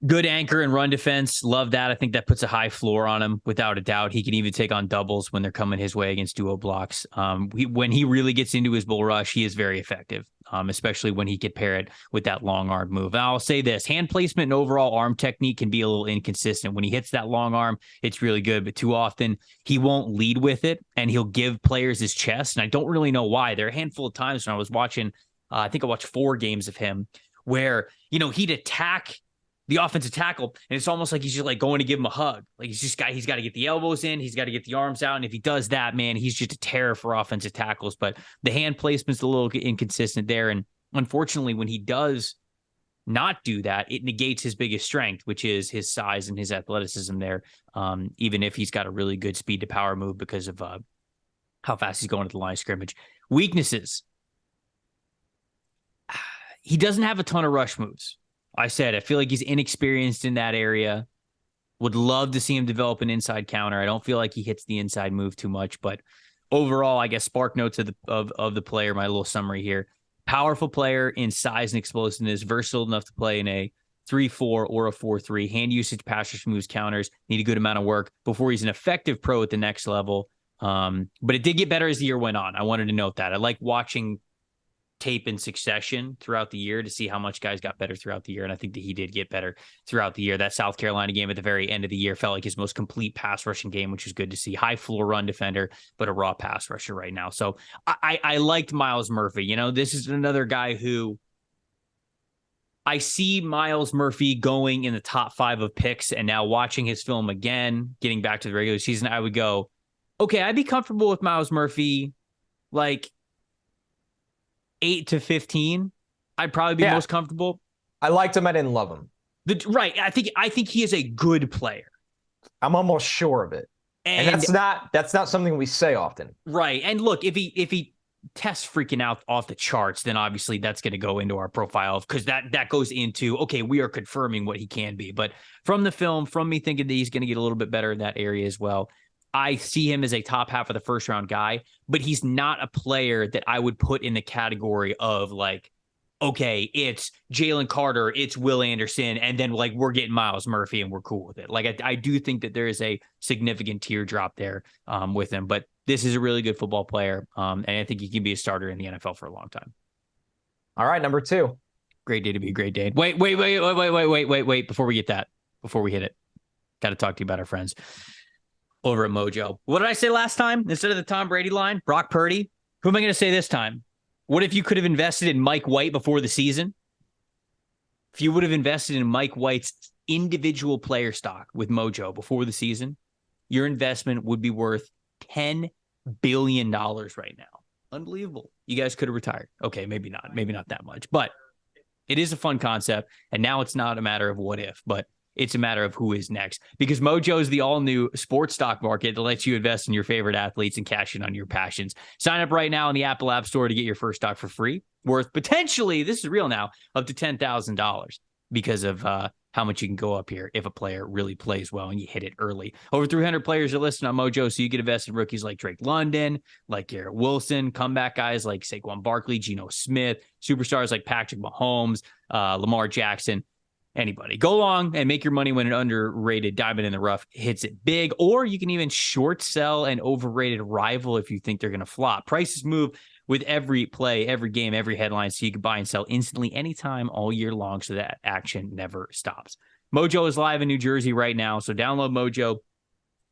Good anchor and run defense. Love that. I think that puts a high floor on him without a doubt. He can even take on doubles when they're coming his way against duo blocks. When he really gets into his bull rush, he is very effective, especially when he can pair it with that long arm move. And I'll say this, hand placement and overall arm technique can be a little inconsistent. When he hits that long arm, it's really good, but too often he won't lead with it and he'll give players his chest. And I don't really know why. There are a handful of times when I was watching, I think I watched 4 games of him where, he'd attack the offensive tackle, and it's almost like he's just like going to give him a hug. Like he's got to get the elbows in, he's got to get the arms out, and if he does that, man, he's just a terror for offensive tackles. But the hand placement's a little inconsistent there, and unfortunately, when he does not do that, it negates his biggest strength, which is his size and his athleticism there. Even if he's got a really good speed to power move because of how fast he's going at the line of scrimmage. Weaknesses: he doesn't have a ton of rush moves. I feel like he's inexperienced in that area. Would love to see him develop an inside counter. I don't feel like he hits the inside move too much, but overall, I guess spark notes of the player, my little summary here. Powerful player in size and explosiveness, versatile enough to play in a 3-4 or a 4-3. Hand usage, pass rush moves, counters, need a good amount of work before he's an effective pro at the next level. But it did get better as the year went on. I wanted to note that. I like watching tape in succession throughout the year to see how much guys got better throughout the year. And I think that he did get better throughout the year. That South Carolina game at the very end of the year felt like his most complete pass rushing game, which was good to see. High floor run defender, but a raw pass rusher right now. So I liked Myles Murphy. This is another guy who I see Myles Murphy going in the top 5 of picks. And now watching his film again, getting back to the regular season, I would go, okay, I'd be comfortable with Myles Murphy, like 8 to 15. I'd probably be most comfortable. I liked him. I didn't love him. Right. I think he is a good player. I'm almost sure of it. And that's not something we say often. Right. And look, if he tests freaking out off the charts, then obviously that's going to go into our profile because that goes into, okay, we are confirming what he can be. But from the film, from me thinking that he's going to get a little bit better in that area as well, I see him as a top half of the first round guy, but he's not a player that I would put in the category of like, okay, it's Jalen Carter, it's Will Anderson, and then like we're getting Myles Murphy and we're cool with it. Like I do think that there is a significant teardrop there with him, but this is a really good football player, and I think he can be a starter in the NFL for a long time. All right, number 2. Great day to be a great day. Wait, before we get that, before we hit it, got to talk to you about our friends over at Mojo. What did I say last time? Instead of the Tom Brady line, Brock Purdy. Who am I going to say this time? What if you could have invested in Mike White before the season? If you would have invested in Mike White's individual player stock with Mojo before the season, your investment would be worth $10 billion right now. Unbelievable. You guys could have retired. Okay, maybe not that much, but it is a fun concept. And now it's not a matter of what if, but it's a matter of who is next, because Mojo is the all-new sports stock market that lets you invest in your favorite athletes and cash in on your passions. Sign up right now in the Apple App Store to get your first stock for free, worth potentially, this is real now, up to $10,000 because of how how much you can go up here if a player really plays well and you hit it early. Over 300 players are listed on Mojo, so you get invested in rookies like Drake London, like Garrett Wilson, comeback guys like Saquon Barkley, Geno Smith, superstars like Patrick Mahomes, Lamar Jackson, anybody. Go long and make your money when an underrated diamond in the rough hits it big, or you can even short sell an overrated rival if you think they're going to flop. Prices move with every play, every game, every headline, so you can buy and sell instantly anytime all year long, so that action never stops. Mojo is live in New Jersey right now, so download Mojo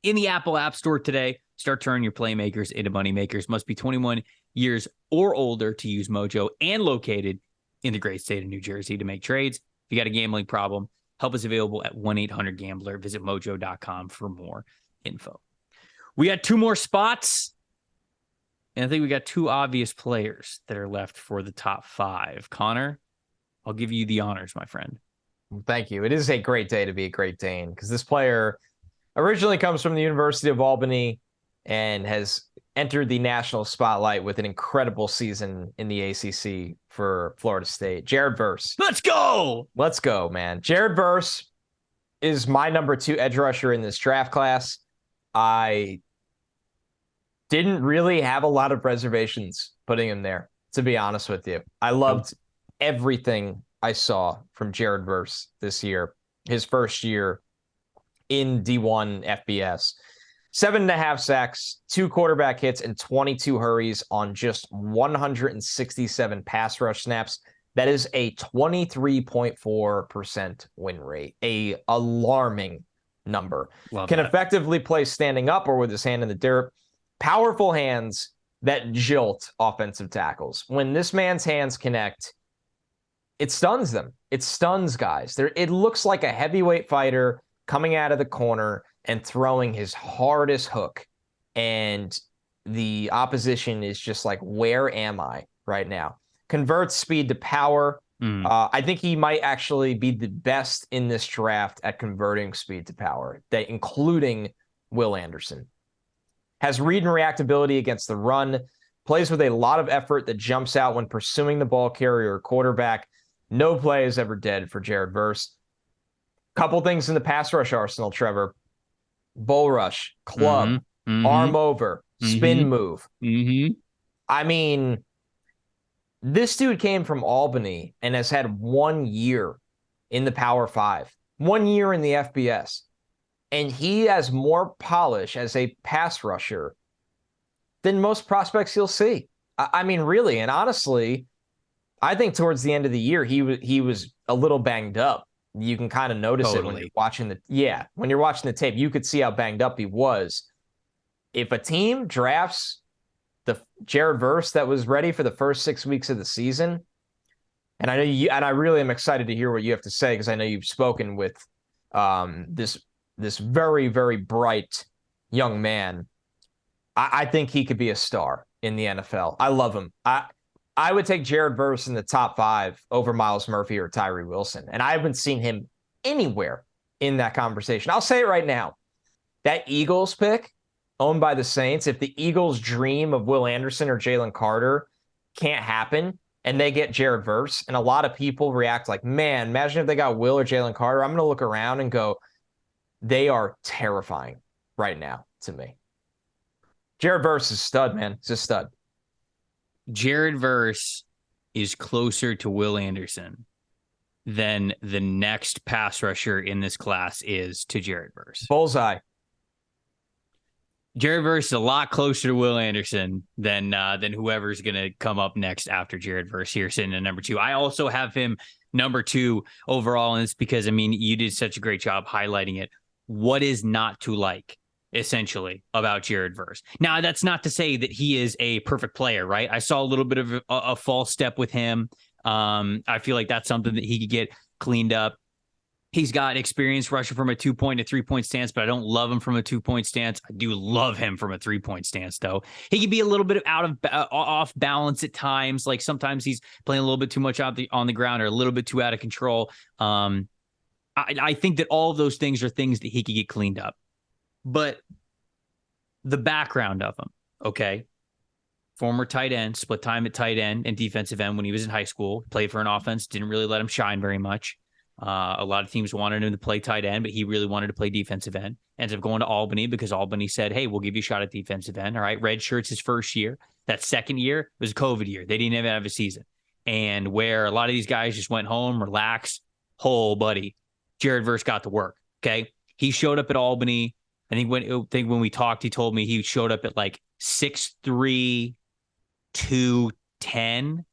in the Apple App Store today. Start turning your playmakers into moneymakers. Must be 21 years or older to use Mojo, and located in the great state of New Jersey to make trades. If you got a gambling problem, help is available at 1-800-GAMBLER. Visit mojo.com for more info. We got 2 more spots. And I think we got 2 obvious players that are left for the top 5. Connor, I'll give you the honors, my friend. Thank you. It is a great day to be a Great Dane, because this player originally comes from the University of Albany and has entered the national spotlight with an incredible season in the ACC for Florida State. Jared Verse. Let's go! Let's go, man. Jared Verse is my number 2 edge rusher in this draft class. I didn't really have a lot of reservations putting him there, to be honest with you. I loved everything I saw from Jared Verse this year, his first year in D1 FBS. 7.5 sacks, 2 quarterback hits, and 22 hurries on just 167 pass rush snaps. That is a 23.4% win rate, a alarming number. Can effectively play standing up or with his hand in the dirt. Powerful hands that jilt offensive tackles. When this man's hands connect, it stuns them. It stuns guys. It looks like a heavyweight fighter coming out of the corner and throwing his hardest hook. And the opposition is just like, where am I right now? Converts speed to power. I think he might actually be the best in this draft at converting speed to power, including Will Anderson. Has read and reactability against the run, plays with a lot of effort that jumps out when pursuing the ball carrier or quarterback. No play is ever dead for Jared Verse. Couple things in the pass rush arsenal, Trevor. Bull rush, club, arm over, spin move. I mean, this dude came from Albany and has had 1 year in the Power 5, 1 year in the FBS. And he has more polish as a pass rusher than most prospects you'll see. I mean, really, and honestly, I think towards the end of the year, he was a little banged up. You can kind of notice it when you're watching when you're watching the tape, you could see how banged up he was. If a team drafts the Jared Verse that was ready for the first 6 weeks of the season, and I know you, and I really am excited to hear what you have to say, because I know you've spoken with this very, very bright young man. I think he could be a star in the NFL. I love him. I would take Jared Verse in the top 5 over Myles Murphy or Tyree Wilson. And I haven't seen him anywhere in that conversation. I'll say it right now. That Eagles pick, owned by the Saints, if the Eagles' dream of Will Anderson or Jalen Carter can't happen and they get Jared Verse, and a lot of people react like, man, imagine if they got Will or Jalen Carter. I'm going to look around and go, they are terrifying right now to me. Jared Verse is a stud, man. He's a stud. Jared Verse is closer to Will Anderson than the next pass rusher in this class is to Jared Verse. Bullseye. Jared Verse is a lot closer to Will Anderson than whoever's going to come up next after Jared Verse here, sitting at number 2. I also have him number 2 overall, and it's because, I mean, you did such a great job highlighting it. What is not to like, essentially, about Jared Verse? Now, that's not to say that he is a perfect player, right? I saw a little bit of a false step with him. I feel like that's something that he could get cleaned up. He's got experience rushing from a 2-point to 3-point stance, but I don't love him from a 2-point stance. I do love him from a 3-point stance, though. He can be a little bit off balance at times. Like sometimes he's playing a little bit too much on the ground or a little bit too out of control. I think that all of those things are things that he could get cleaned up. But the background of him, okay? Former tight end, split time at tight end and defensive end when he was in high school. Played for an offense, didn't really let him shine very much. A lot of teams wanted him to play tight end, but he really wanted to play defensive end. Ends up going to Albany because Albany said, hey, we'll give you a shot at defensive end. All right, red shirt's his first year. That second year was a COVID year. They didn't even have a season. And where a lot of these guys just went home, relax, buddy, Jared Verse got to work, okay? He showed up at Albany. I think when we talked, he told me he showed up at like 6'3", 210,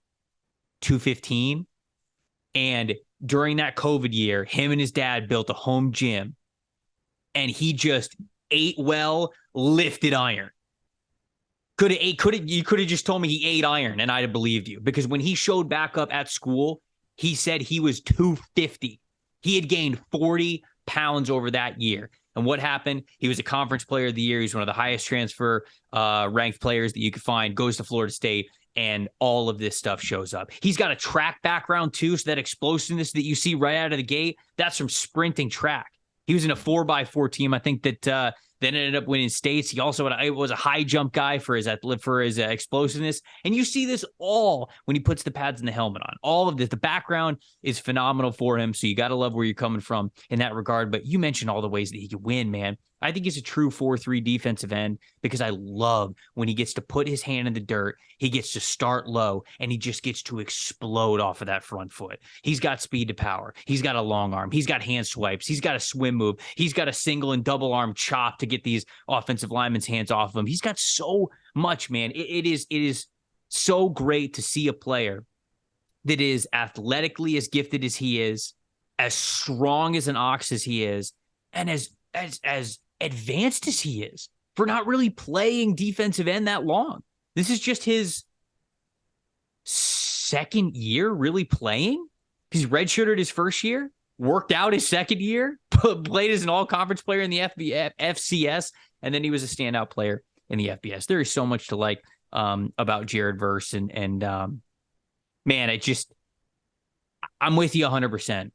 215. And during that COVID year, him and his dad built a home gym, and he just ate well, lifted iron. You could have just told me he ate iron and I'd have believed you, because when he showed back up at school, he said he was 250. He had gained 40 pounds over that year. And what happened? He was a conference player of the year. He's one of the highest transfer ranked players that you could find, goes to Florida State, and all of this stuff shows up. He's got a track background too, so that explosiveness that you see right out of the gate, that's from sprinting track. He was in a 4x4 team, I think, that then ended up winning states. He also was a high jump guy for his explosiveness. And you see this all when he puts the pads and the helmet on. All of this, the background is phenomenal for him. So you got to love where you're coming from in that regard. But you mentioned all the ways that he could win, man. I think he's a true 4-3 defensive end, because I love when he gets to put his hand in the dirt, he gets to start low, and he just gets to explode off of that front foot. He's got speed to power. He's got a long arm. He's got hand swipes. He's got a swim move. He's got a single and double arm chop to get these offensive linemen's hands off of him. He's got so much, man. It is so great to see a player that is athletically as gifted as he is, as strong as an ox as he is, and as advanced as he is, for not really playing defensive end that long. This is just his second year really playing. He's redshirted his first year, worked out his second year, played as an all-conference player in the FCS, and then he was a standout player in the FBS. There is so much to like about Jared Verse, and man, I'm with you 100%.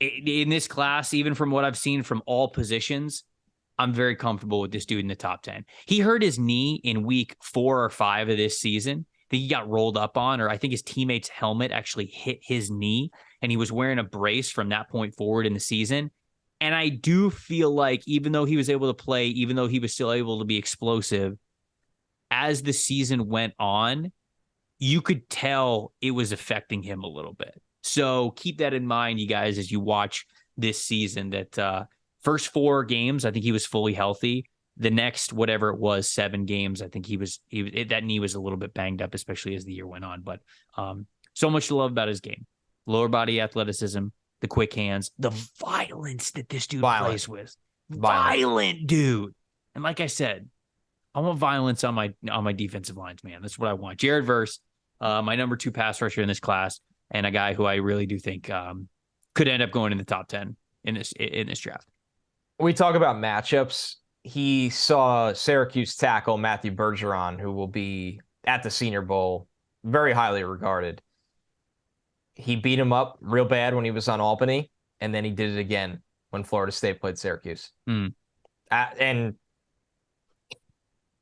In this class, even from what I've seen from all positions, I'm very comfortable with this dude in the top 10. He hurt his knee in week 4 or 5 of this season. I think he got rolled up on, or I think his teammate's helmet actually hit his knee, and he was wearing a brace from that point forward in the season. And I do feel like even though he was able to play, even though he was still able to be explosive, as the season went on, you could tell it was affecting him a little bit. So keep that in mind, you guys, as you watch this season, that first 4 games, I think he was fully healthy. The next, whatever it was, 7 games, I think that knee was a little bit banged up, especially as the year went on. But so much to love about his game. Lower body athleticism, the quick hands, the violence that this dude plays with. Violent dude. And like I said, I want violence on my defensive lines, man. That's what I want. Jared Verse, my number 2 pass rusher in this class, and a guy who I really do think could end up going in the top 10 in this draft. We talk about matchups. He saw Syracuse tackle Matthew Bergeron, who will be at the Senior Bowl, very highly regarded. He beat him up real bad when he was on Albany, and then he did it again when Florida State played Syracuse. And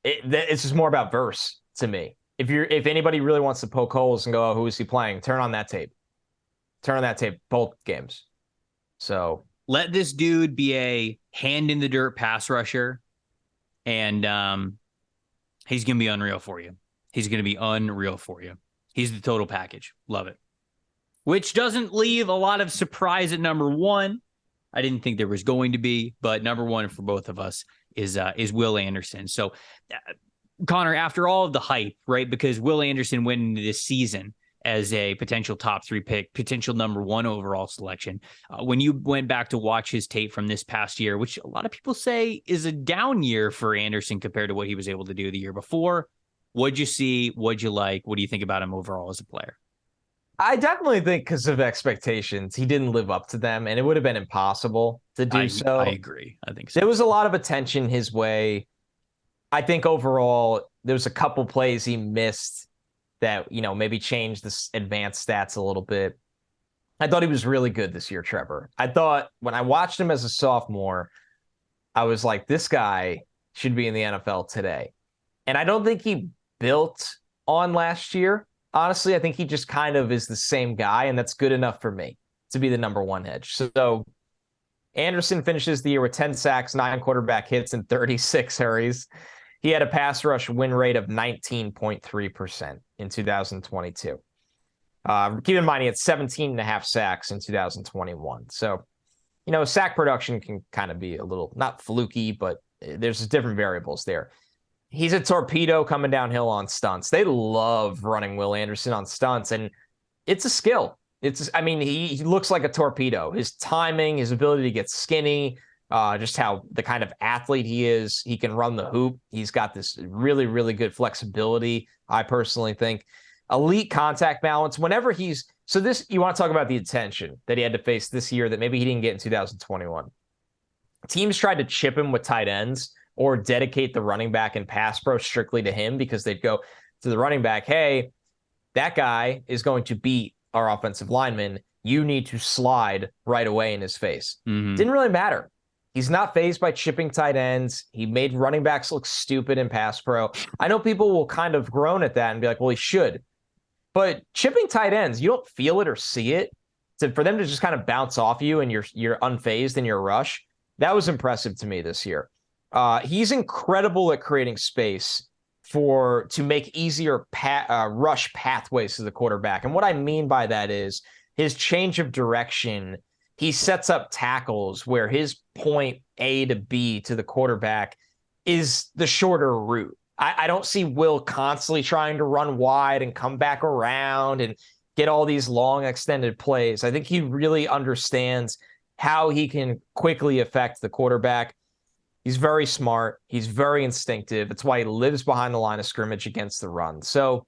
it's just more about Verse to me. If anybody really wants to poke holes and go, oh, who is he playing? Turn on that tape. Both games. So let this dude be a hand in the dirt pass rusher, and he's going to be unreal for you. He's the total package. Love it. Which doesn't leave a lot of surprise at number 1. I didn't think there was going to be, but number 1 for both of us is Will Anderson. So, Connor, after all of the hype, right, because Will Anderson went into this season as a potential top 3 pick, potential number 1 overall selection. When you went back to watch his tape from this past year, which a lot of people say is a down year for Anderson compared to what he was able to do the year before, what'd you see? What'd you like? What do you think about him overall as a player? I definitely think because of expectations, he didn't live up to them, and it would have been impossible to do so. I agree. I think so. There was a lot of attention his way. I think overall, there's a couple plays he missed that, maybe changed the advanced stats a little bit. I thought he was really good this year, Trevor. I thought when I watched him as a sophomore, I was like, this guy should be in the NFL today. And I don't think he built on last year. Honestly, I think he just kind of is the same guy, and that's good enough for me. to be the number one edge. So Anderson finishes the year with 10 sacks, 9 quarterback hits, and 36 hurries. He had a pass rush win rate of 19.3% in 2022. Keep in mind, he had 17 and a half sacks in 2021. So, sack production can kind of be a little, not fluky, but there's different variables there. He's a torpedo coming downhill on stunts. They love running Will Anderson on stunts, and it's a skill. He looks like a torpedo. His timing, his ability to get skinny, just how the kind of athlete he is. He can run the hoop. He's got this really, really good flexibility, I personally think. Elite contact balance. Whenever you want to talk about the attention that he had to face this year that maybe he didn't get in 2021. Teams tried to chip him with tight ends or dedicate the running back and pass pro strictly to him because they'd go to the running back, hey, that guy is going to beat our offensive lineman. You need to slide right away in his face. Mm-hmm. Didn't really matter. He's not fazed by chipping tight ends. He made running backs look stupid in pass pro. I know people will kind of groan at that and be like, well, he should. But chipping tight ends, you don't feel it or see it. For them to just kind of bounce off you and you're unfazed in your rush, that was impressive to me this year. He's incredible at creating space to make easier rush pathways to the quarterback. And what I mean by that is his change of direction. He sets up tackles where his point A to B to the quarterback is the shorter route. I don't see Will constantly trying to run wide and come back around and get all these long extended plays. I think he really understands how he can quickly affect the quarterback. He's very smart. He's very instinctive. It's why he lives behind the line of scrimmage against the run. So,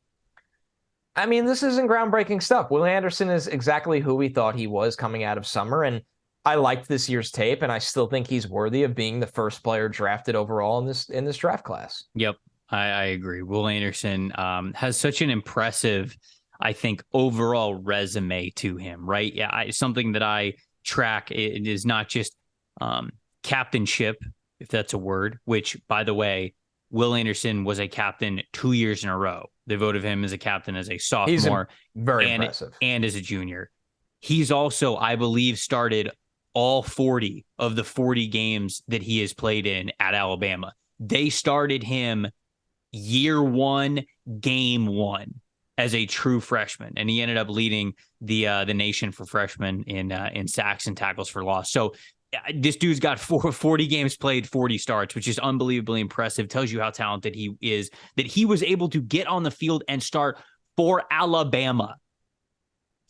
this isn't groundbreaking stuff. Will Anderson is exactly who we thought he was coming out of summer, and I liked this year's tape, and I still think he's worthy of being the first player drafted overall in this draft class. Yep, I agree. Will Anderson has such an impressive, I think, overall resume to him, right? Yeah, something that I track. It is not just captainship, if that's a word, which, by the way, Will Anderson was a captain 2 years in a row. They voted him as a captain as a sophomore. Very impressive. And as a junior. He's also, I believe, started all 40 of the 40 games that he has played in at Alabama. They started him year one, game one as a true freshman. And he ended up leading the nation for freshmen in sacks and tackles for loss. So this dude's got 40 games played, 40 starts, which is unbelievably impressive. Tells you how talented he is, that he was able to get on the field and start for Alabama.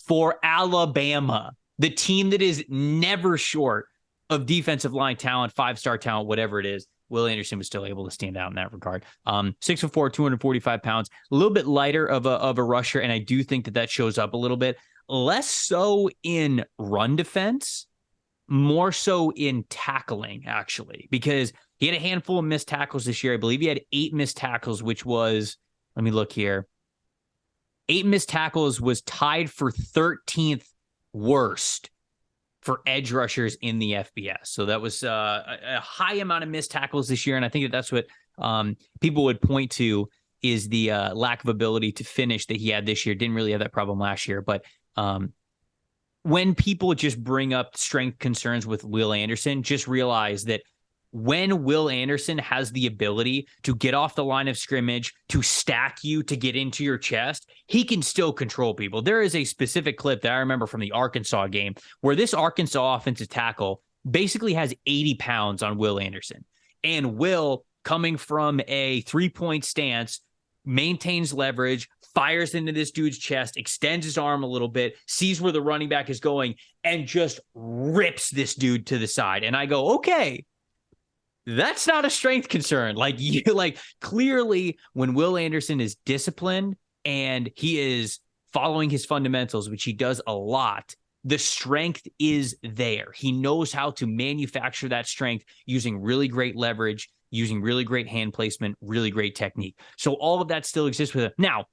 For Alabama, the team that is never short of defensive line talent, 5-star talent, whatever it is. Will Anderson was still able to stand out in that regard. 6'4", 245 pounds, a little bit lighter of a rusher, and I do think that shows up a little bit. Less so in run defense, more so in tackling, actually, because he had a handful of missed tackles this year. I believe he had 8 missed tackles, which was, let me look here. 8 missed tackles was tied for 13th worst for edge rushers in the FBS. So that was a high amount of missed tackles this year. And I think that's what people would point to is the lack of ability to finish that he had this year. Didn't really have that problem last year. But when people just bring up strength concerns with Will Anderson, just realize that when Will Anderson has the ability to get off the line of scrimmage, to stack you, to get into your chest, he can still control people. There is a specific clip that I remember from the Arkansas game where this Arkansas offensive tackle basically has 80 pounds on Will Anderson. And Will, coming from a 3-point stance, maintains leverage, fires into this dude's chest, extends his arm a little bit, sees where the running back is going, and just rips this dude to the side. And I go, okay, that's not a strength concern. Clearly when Will Anderson is disciplined and he is following his fundamentals, which he does a lot, the strength is there. He knows how to manufacture that strength using really great leverage, using really great hand placement, really great technique. So all of that still exists with him. Now,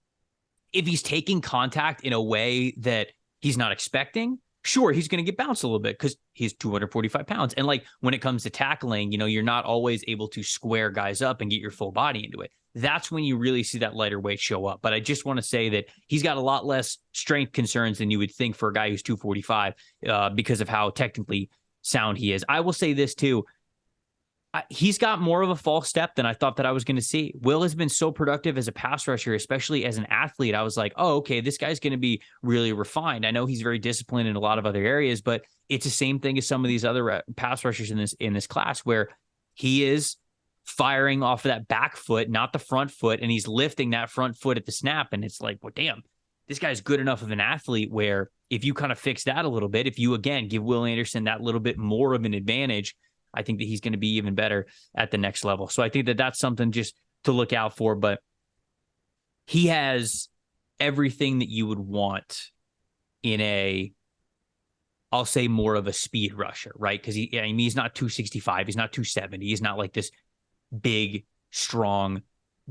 if he's taking contact in a way that he's not expecting, sure, he's going to get bounced a little bit because he's 245 pounds. And like when it comes to tackling, you're not always able to square guys up and get your full body into it. That's when you really see that lighter weight show up. But I just want to say that he's got a lot less strength concerns than you would think for a guy who's 245 because of how technically sound he is. I will say this too. He's got more of a false step than I thought that I was going to see. Will has been so productive as a pass rusher, especially as an athlete. I was like, oh, okay, this guy's going to be really refined. I know he's very disciplined in a lot of other areas, but it's the same thing as some of these other pass rushers in this class where he is firing off of that back foot, not the front foot, and he's lifting that front foot at the snap. And it's like, well, damn, this guy's good enough of an athlete where if you kind of fix that a little bit, if you, again, give Will Anderson that little bit more of an advantage, I think that he's going to be even better at the next level. So I think that that's something just to look out for. But he has everything that you would want in I'll say more of a speed rusher, right? Because he's not 265. He's not 270. He's not like this big, strong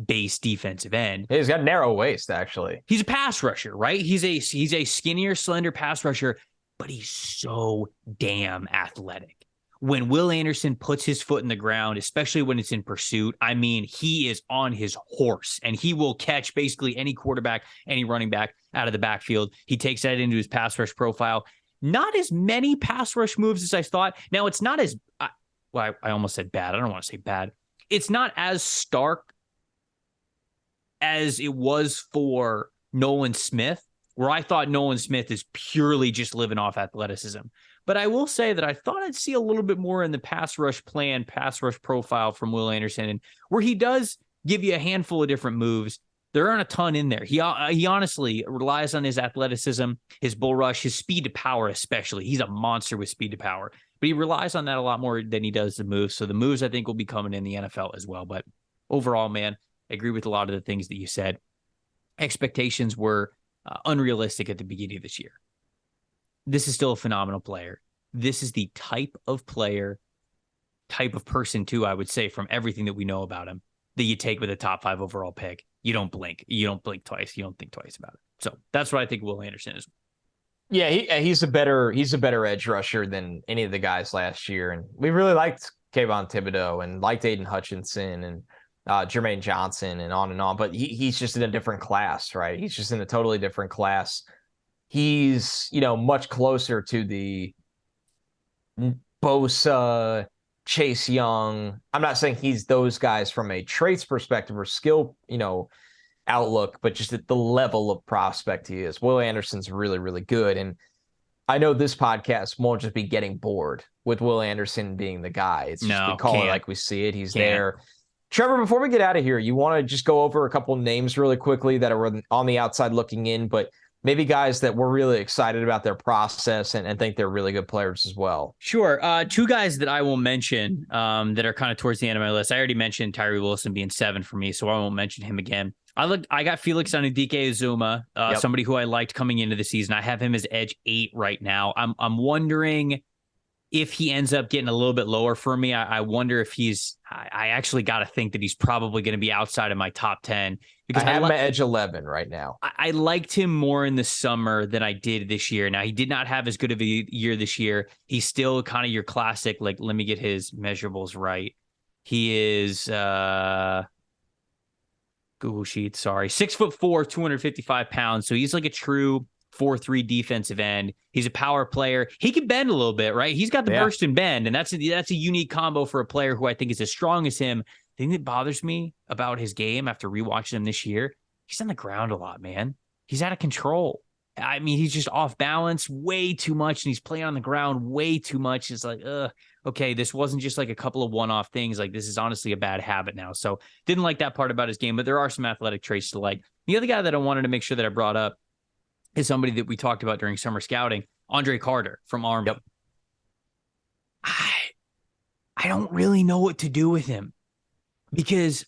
base defensive end. He's got narrow waist, actually. He's a pass rusher, right? He's a skinnier, slender pass rusher, but he's so damn athletic. When Will Anderson puts his foot in the ground, especially when it's in pursuit, I mean, he is on his horse and he will catch basically any quarterback, any running back out of the backfield. He takes that into his pass rush profile. Not as many pass rush moves as I thought. Now, it's not as, I almost said bad. I don't want to say bad. It's not as stark as it was for Nolan Smith, where I thought Nolan Smith is purely just living off athleticism. But I will say that I thought I'd see a little bit more in the pass rush plan, pass rush profile from Will Anderson, and where he does give you a handful of different moves. There aren't a ton in there. He honestly relies on his athleticism, his bull rush, his speed to power especially. He's a monster with speed to power. But he relies on that a lot more than he does the moves. So the moves, I think, will be coming in the NFL as well. But overall, man, I agree with a lot of the things that you said. Expectations were unrealistic at the beginning of this year. This is still a phenomenal player. This is the type of player, type of person too, I would say, from everything that we know about him, that you take with a top 5 overall pick. You don't blink. You don't blink twice. You don't think twice about it. So that's what I think Will Anderson is. Yeah, he's a better edge rusher than any of the guys last year. And we really liked Kayvon Thibodeau and liked Aiden Hutchinson and Jermaine Johnson and on. But he's just in a different class, right? He's just in a totally different class. He's, much closer to the Bosa, Chase Young. I'm not saying he's those guys from a traits perspective or skill, outlook, but just at the level of prospect he is. Will Anderson's really, really good. And I know this podcast won't just be getting bored with Will Anderson being the guy. It's just we call it like we see it. He's there. Trevor, before we get out of here, you want to just go over a couple names really quickly that are on the outside looking in, but maybe guys that we're really excited about their process and think they're really good players as well. Sure. 2 guys that I will mention that are kind of towards the end of my list. I already mentioned Tyree Wilson being 7 for me, so I won't mention him again. I got Felix Anudike-Uzomah, somebody who I liked coming into the season. I have him as edge 8 right now. I'm wondering if he ends up getting a little bit lower for me. I wonder if I actually got to think that he's probably going to be outside of my top 10. Because I have him at edge 11 right now. I liked him more in the summer than I did this year. Now, he did not have as good of a year this year. He's still kind of your classic, like, let me get his measurables right. He is, Google Sheets, sorry, 6'4", 255 pounds. So he's like a true 4-3 defensive end. He's a power player. He can bend a little bit, right? He's got the burst and bend, and that's a unique combo for a player who I think is as strong as him. The thing that bothers me about his game after rewatching him this year, he's on the ground a lot, man. He's out of control. I mean, he's just off balance way too much, and he's playing on the ground way too much. It's like, okay, this wasn't just like a couple of one-off things. Like, this is honestly a bad habit now. So didn't like that part about his game, but there are some athletic traits to like. The other guy that I wanted to make sure that I brought up is somebody that we talked about during summer scouting, Andre Carter from Army. Yep. I don't really know what to do with him because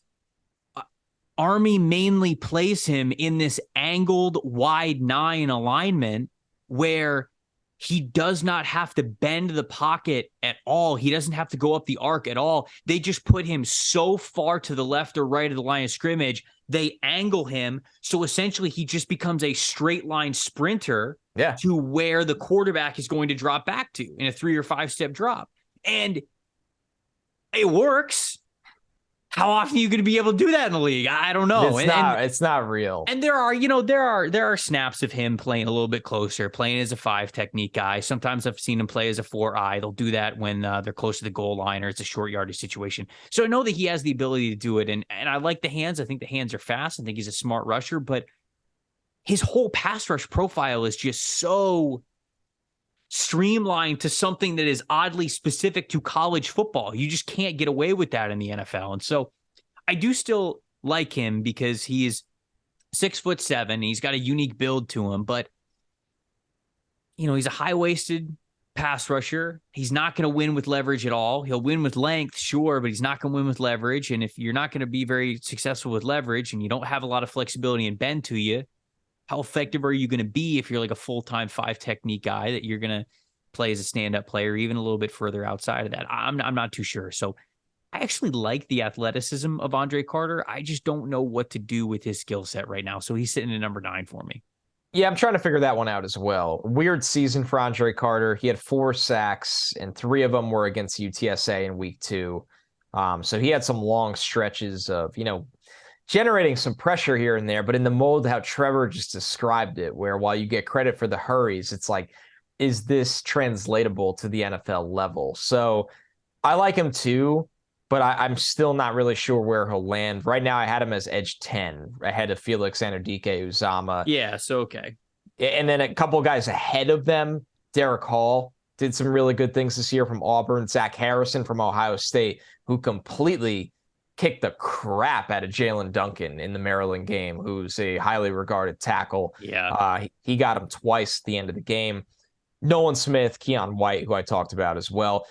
Army mainly plays him in this angled wide 9 alignment where he does not have to bend the pocket at all. He doesn't have to go up the arc at all. They just put him so far to the left or right of the line of scrimmage. They angle him. So essentially he just becomes a straight line sprinter to where the quarterback is going to drop back to in a 3 or 5 step drop. And it works. How often are you going to be able to do that in the league? I don't know. It's not real. And there are snaps of him playing a little bit closer, playing as a 5 technique guy. Sometimes I've seen him play as a 4-eye. They'll do that when they're close to the goal line or it's a short yardage situation. So I know that he has the ability to do it. And I like the hands. I think the hands are fast. I think he's a smart rusher, but his whole pass rush profile is just so streamlined to something that is oddly specific to college football. You just can't get away with that in the NFL. And so I do still like him because he is 6'7". He's got a unique build to him, but he's a high-waisted pass rusher. He's not going to win with leverage at all. He'll win with length, sure, but he's not going to win with leverage. And if you're not going to be very successful with leverage and you don't have a lot of flexibility and bend to you, how effective are you going to be if you're like a full-time 5 technique guy that you're going to play as a stand-up player, even a little bit further outside of that? I'm not too sure. So I actually like the athleticism of Andre Carter. I just don't know what to do with his skill set right now. So he's sitting at number 9 for me. Yeah, I'm trying to figure that one out as well. Weird season for Andre Carter. He had 4 sacks, and 3 of them were against UTSA in week 2. So he had some long stretches of, generating some pressure here and there, but in the mold how Trevor just described it, where while you get credit for the hurries, it's like, is this translatable to the NFL level? So I like him too, but I'm still not really sure where he'll land. Right now I had him as edge 10 ahead of Felix Anudike-Uzomah. Yeah, so okay. And then a couple of guys ahead of them, Derek Hall did some really good things this year from Auburn, Zach Harrison from Ohio State, who completely kicked the crap out of Jalen Duncan in the Maryland game, who's a highly regarded tackle. Yeah. He got him twice at the end of the game. Nolan Smith, Keon White, who I talked about as well.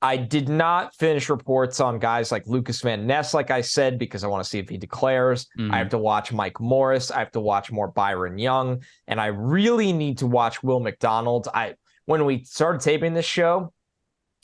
I did not finish reports on guys like Lucas Van Ness, like I said, because I want to see if he declares. I have to watch Mike Morris. I have to watch more Byron Young. And I really need to watch Will McDonald. When we started taping this show,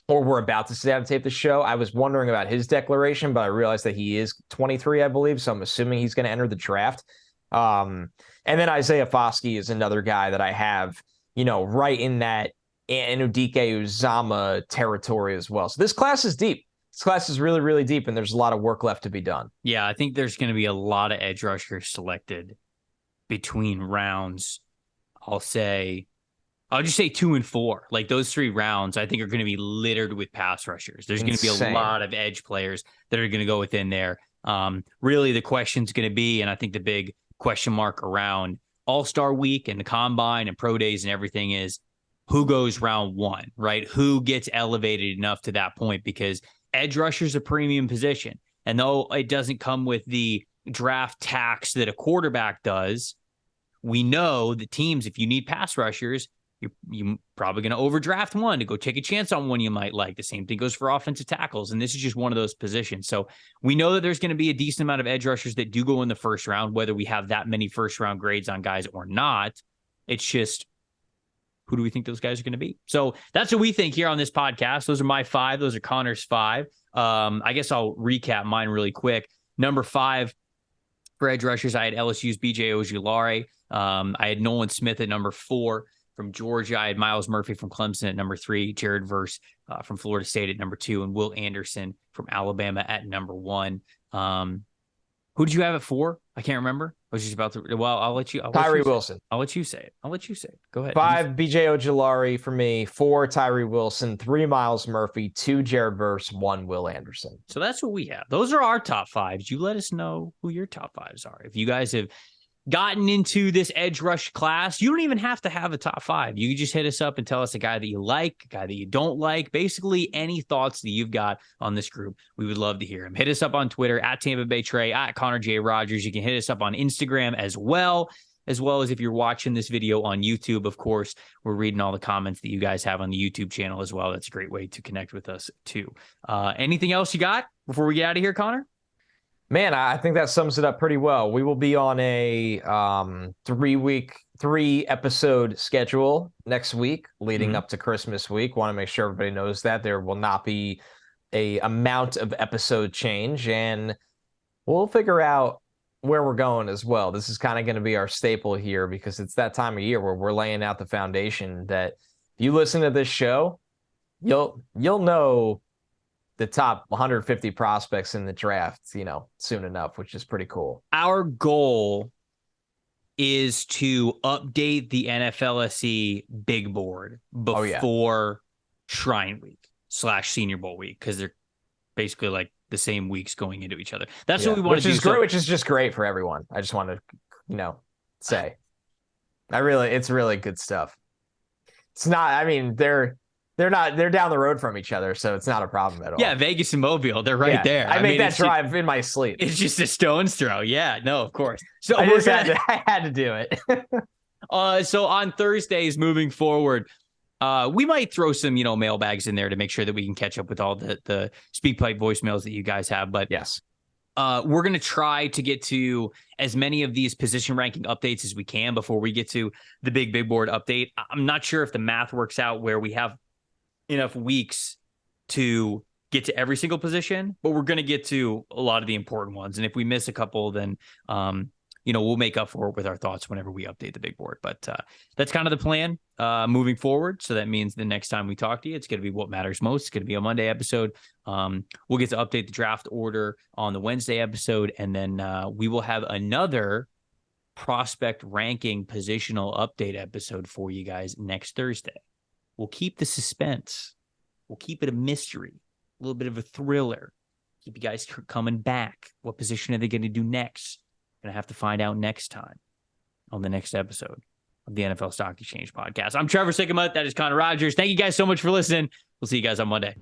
or we're about to sit down and tape the show, I was wondering about his declaration, but I realized that he is 23, I believe, so I'm assuming he's going to enter the draft. And then Isaiah Foskey is another guy that I have, right in that Anudike-Uzomah territory as well. So this class is deep. This class is really, really deep, and there's a lot of work left to be done. Yeah, I think there's going to be a lot of edge rushers selected between rounds. I'll just say 2 and 4. Like those 3 rounds, I think are going to be littered with pass rushers. There's going to be a lot of edge players that are going to go within there. Really, the question's going to be, and I think the big question mark around All-Star Week and the Combine and Pro Days and everything is who goes round 1, right? Who gets elevated enough to that point? Because edge rusher's a premium position. And though it doesn't come with the draft tax that a quarterback does, we know the teams, if you need pass rushers, you're probably going to overdraft one to go take a chance on one you might like. The same thing goes for offensive tackles, and this is just one of those positions. So we know that there's going to be a decent amount of edge rushers that do go in the first round, whether we have that many first-round grades on guys or not. It's just, who do we think those guys are going to be? So that's what we think here on this podcast. Those are my 5. Those are Connor's 5. I guess I'll recap mine really quick. Number 5 for edge rushers, I had LSU's BJ Ojulari. I had Nolan Smith at number 4. From Georgia, I had Myles Murphy from Clemson at number 3, Jared Verse from Florida State at number 2, and Will Anderson from Alabama at number 1. Who did you have at 4? I can't remember. I was just about to. Well, I'll let you. Tyree Wilson. I'll let you say it. Go ahead. 5, BJ Ojulari for me. 4, Tyree Wilson. 3, Myles Murphy. 2, Jared Verse. 1, Will Anderson. So that's what we have. Those are our top 5s. You let us know who your top 5s are. If you guys have gotten into this edge rush class, you don't even have to have a top 5. You can just hit us up and tell us a guy that you like, a guy that you don't like, basically any thoughts that you've got on this group. We would love to hear them. Hit us up on Twitter at Tampa Bay Trey, at Connor J. Rogers. You can hit us up on Instagram as well as if you're watching this video on YouTube. Of course, we're reading all the comments that you guys have on the YouTube channel as well. That's a great way to connect with us too. Anything else you got before we get out of here, Connor? Man, I think that sums it up pretty well. We will be on a 3-episode schedule next week leading up to Christmas week. Want to make sure everybody knows that there will not be a amount of episode change, and we'll figure out where we're going as well. This is kind of going to be our staple here because it's that time of year where we're laying out the foundation that if you listen to this show, you'll know the top 150 prospects in the draft, soon enough, which is pretty cool. Our goal is to update the NFLSE big board before Shrine Week / Senior Bowl week, because they're basically like the same weeks going into each other. That's what we want to do. Which is just great for everyone. I just want to, say, it's really good stuff. It's not, I mean, they're down the road from each other, so it's not a problem at all. Yeah, Vegas and Mobile, they're right there. I make that drive in my sleep. It's just a stone's throw. Yeah, no, of course. So I had to do it. So on Thursdays moving forward, we might throw some, mailbags in there to make sure that we can catch up with all the SpeakPipe voicemails that you guys have. But yes, we're going to try to get to as many of these position ranking updates as we can before we get to the big board update. I'm not sure if the math works out where we have enough weeks to get to every single position, but we're going to get to a lot of the important ones. And if we miss a couple, then, we'll make up for it with our thoughts whenever we update the big board. But that's kind of the plan moving forward. So that means the next time we talk to you, it's going to be what matters most. It's going to be a Monday episode. We'll get to update the draft order on the Wednesday episode. And then we will have another prospect ranking positional update episode for you guys next Thursday. We'll keep the suspense. We'll keep it a mystery, a little bit of a thriller. Keep you guys coming back. What position are they going to do next? Going to have to find out next time on the next episode of the NFL Stock Exchange podcast. I'm Trevor Sikkema. That is Connor Rogers. Thank you guys so much for listening. We'll see you guys on Monday.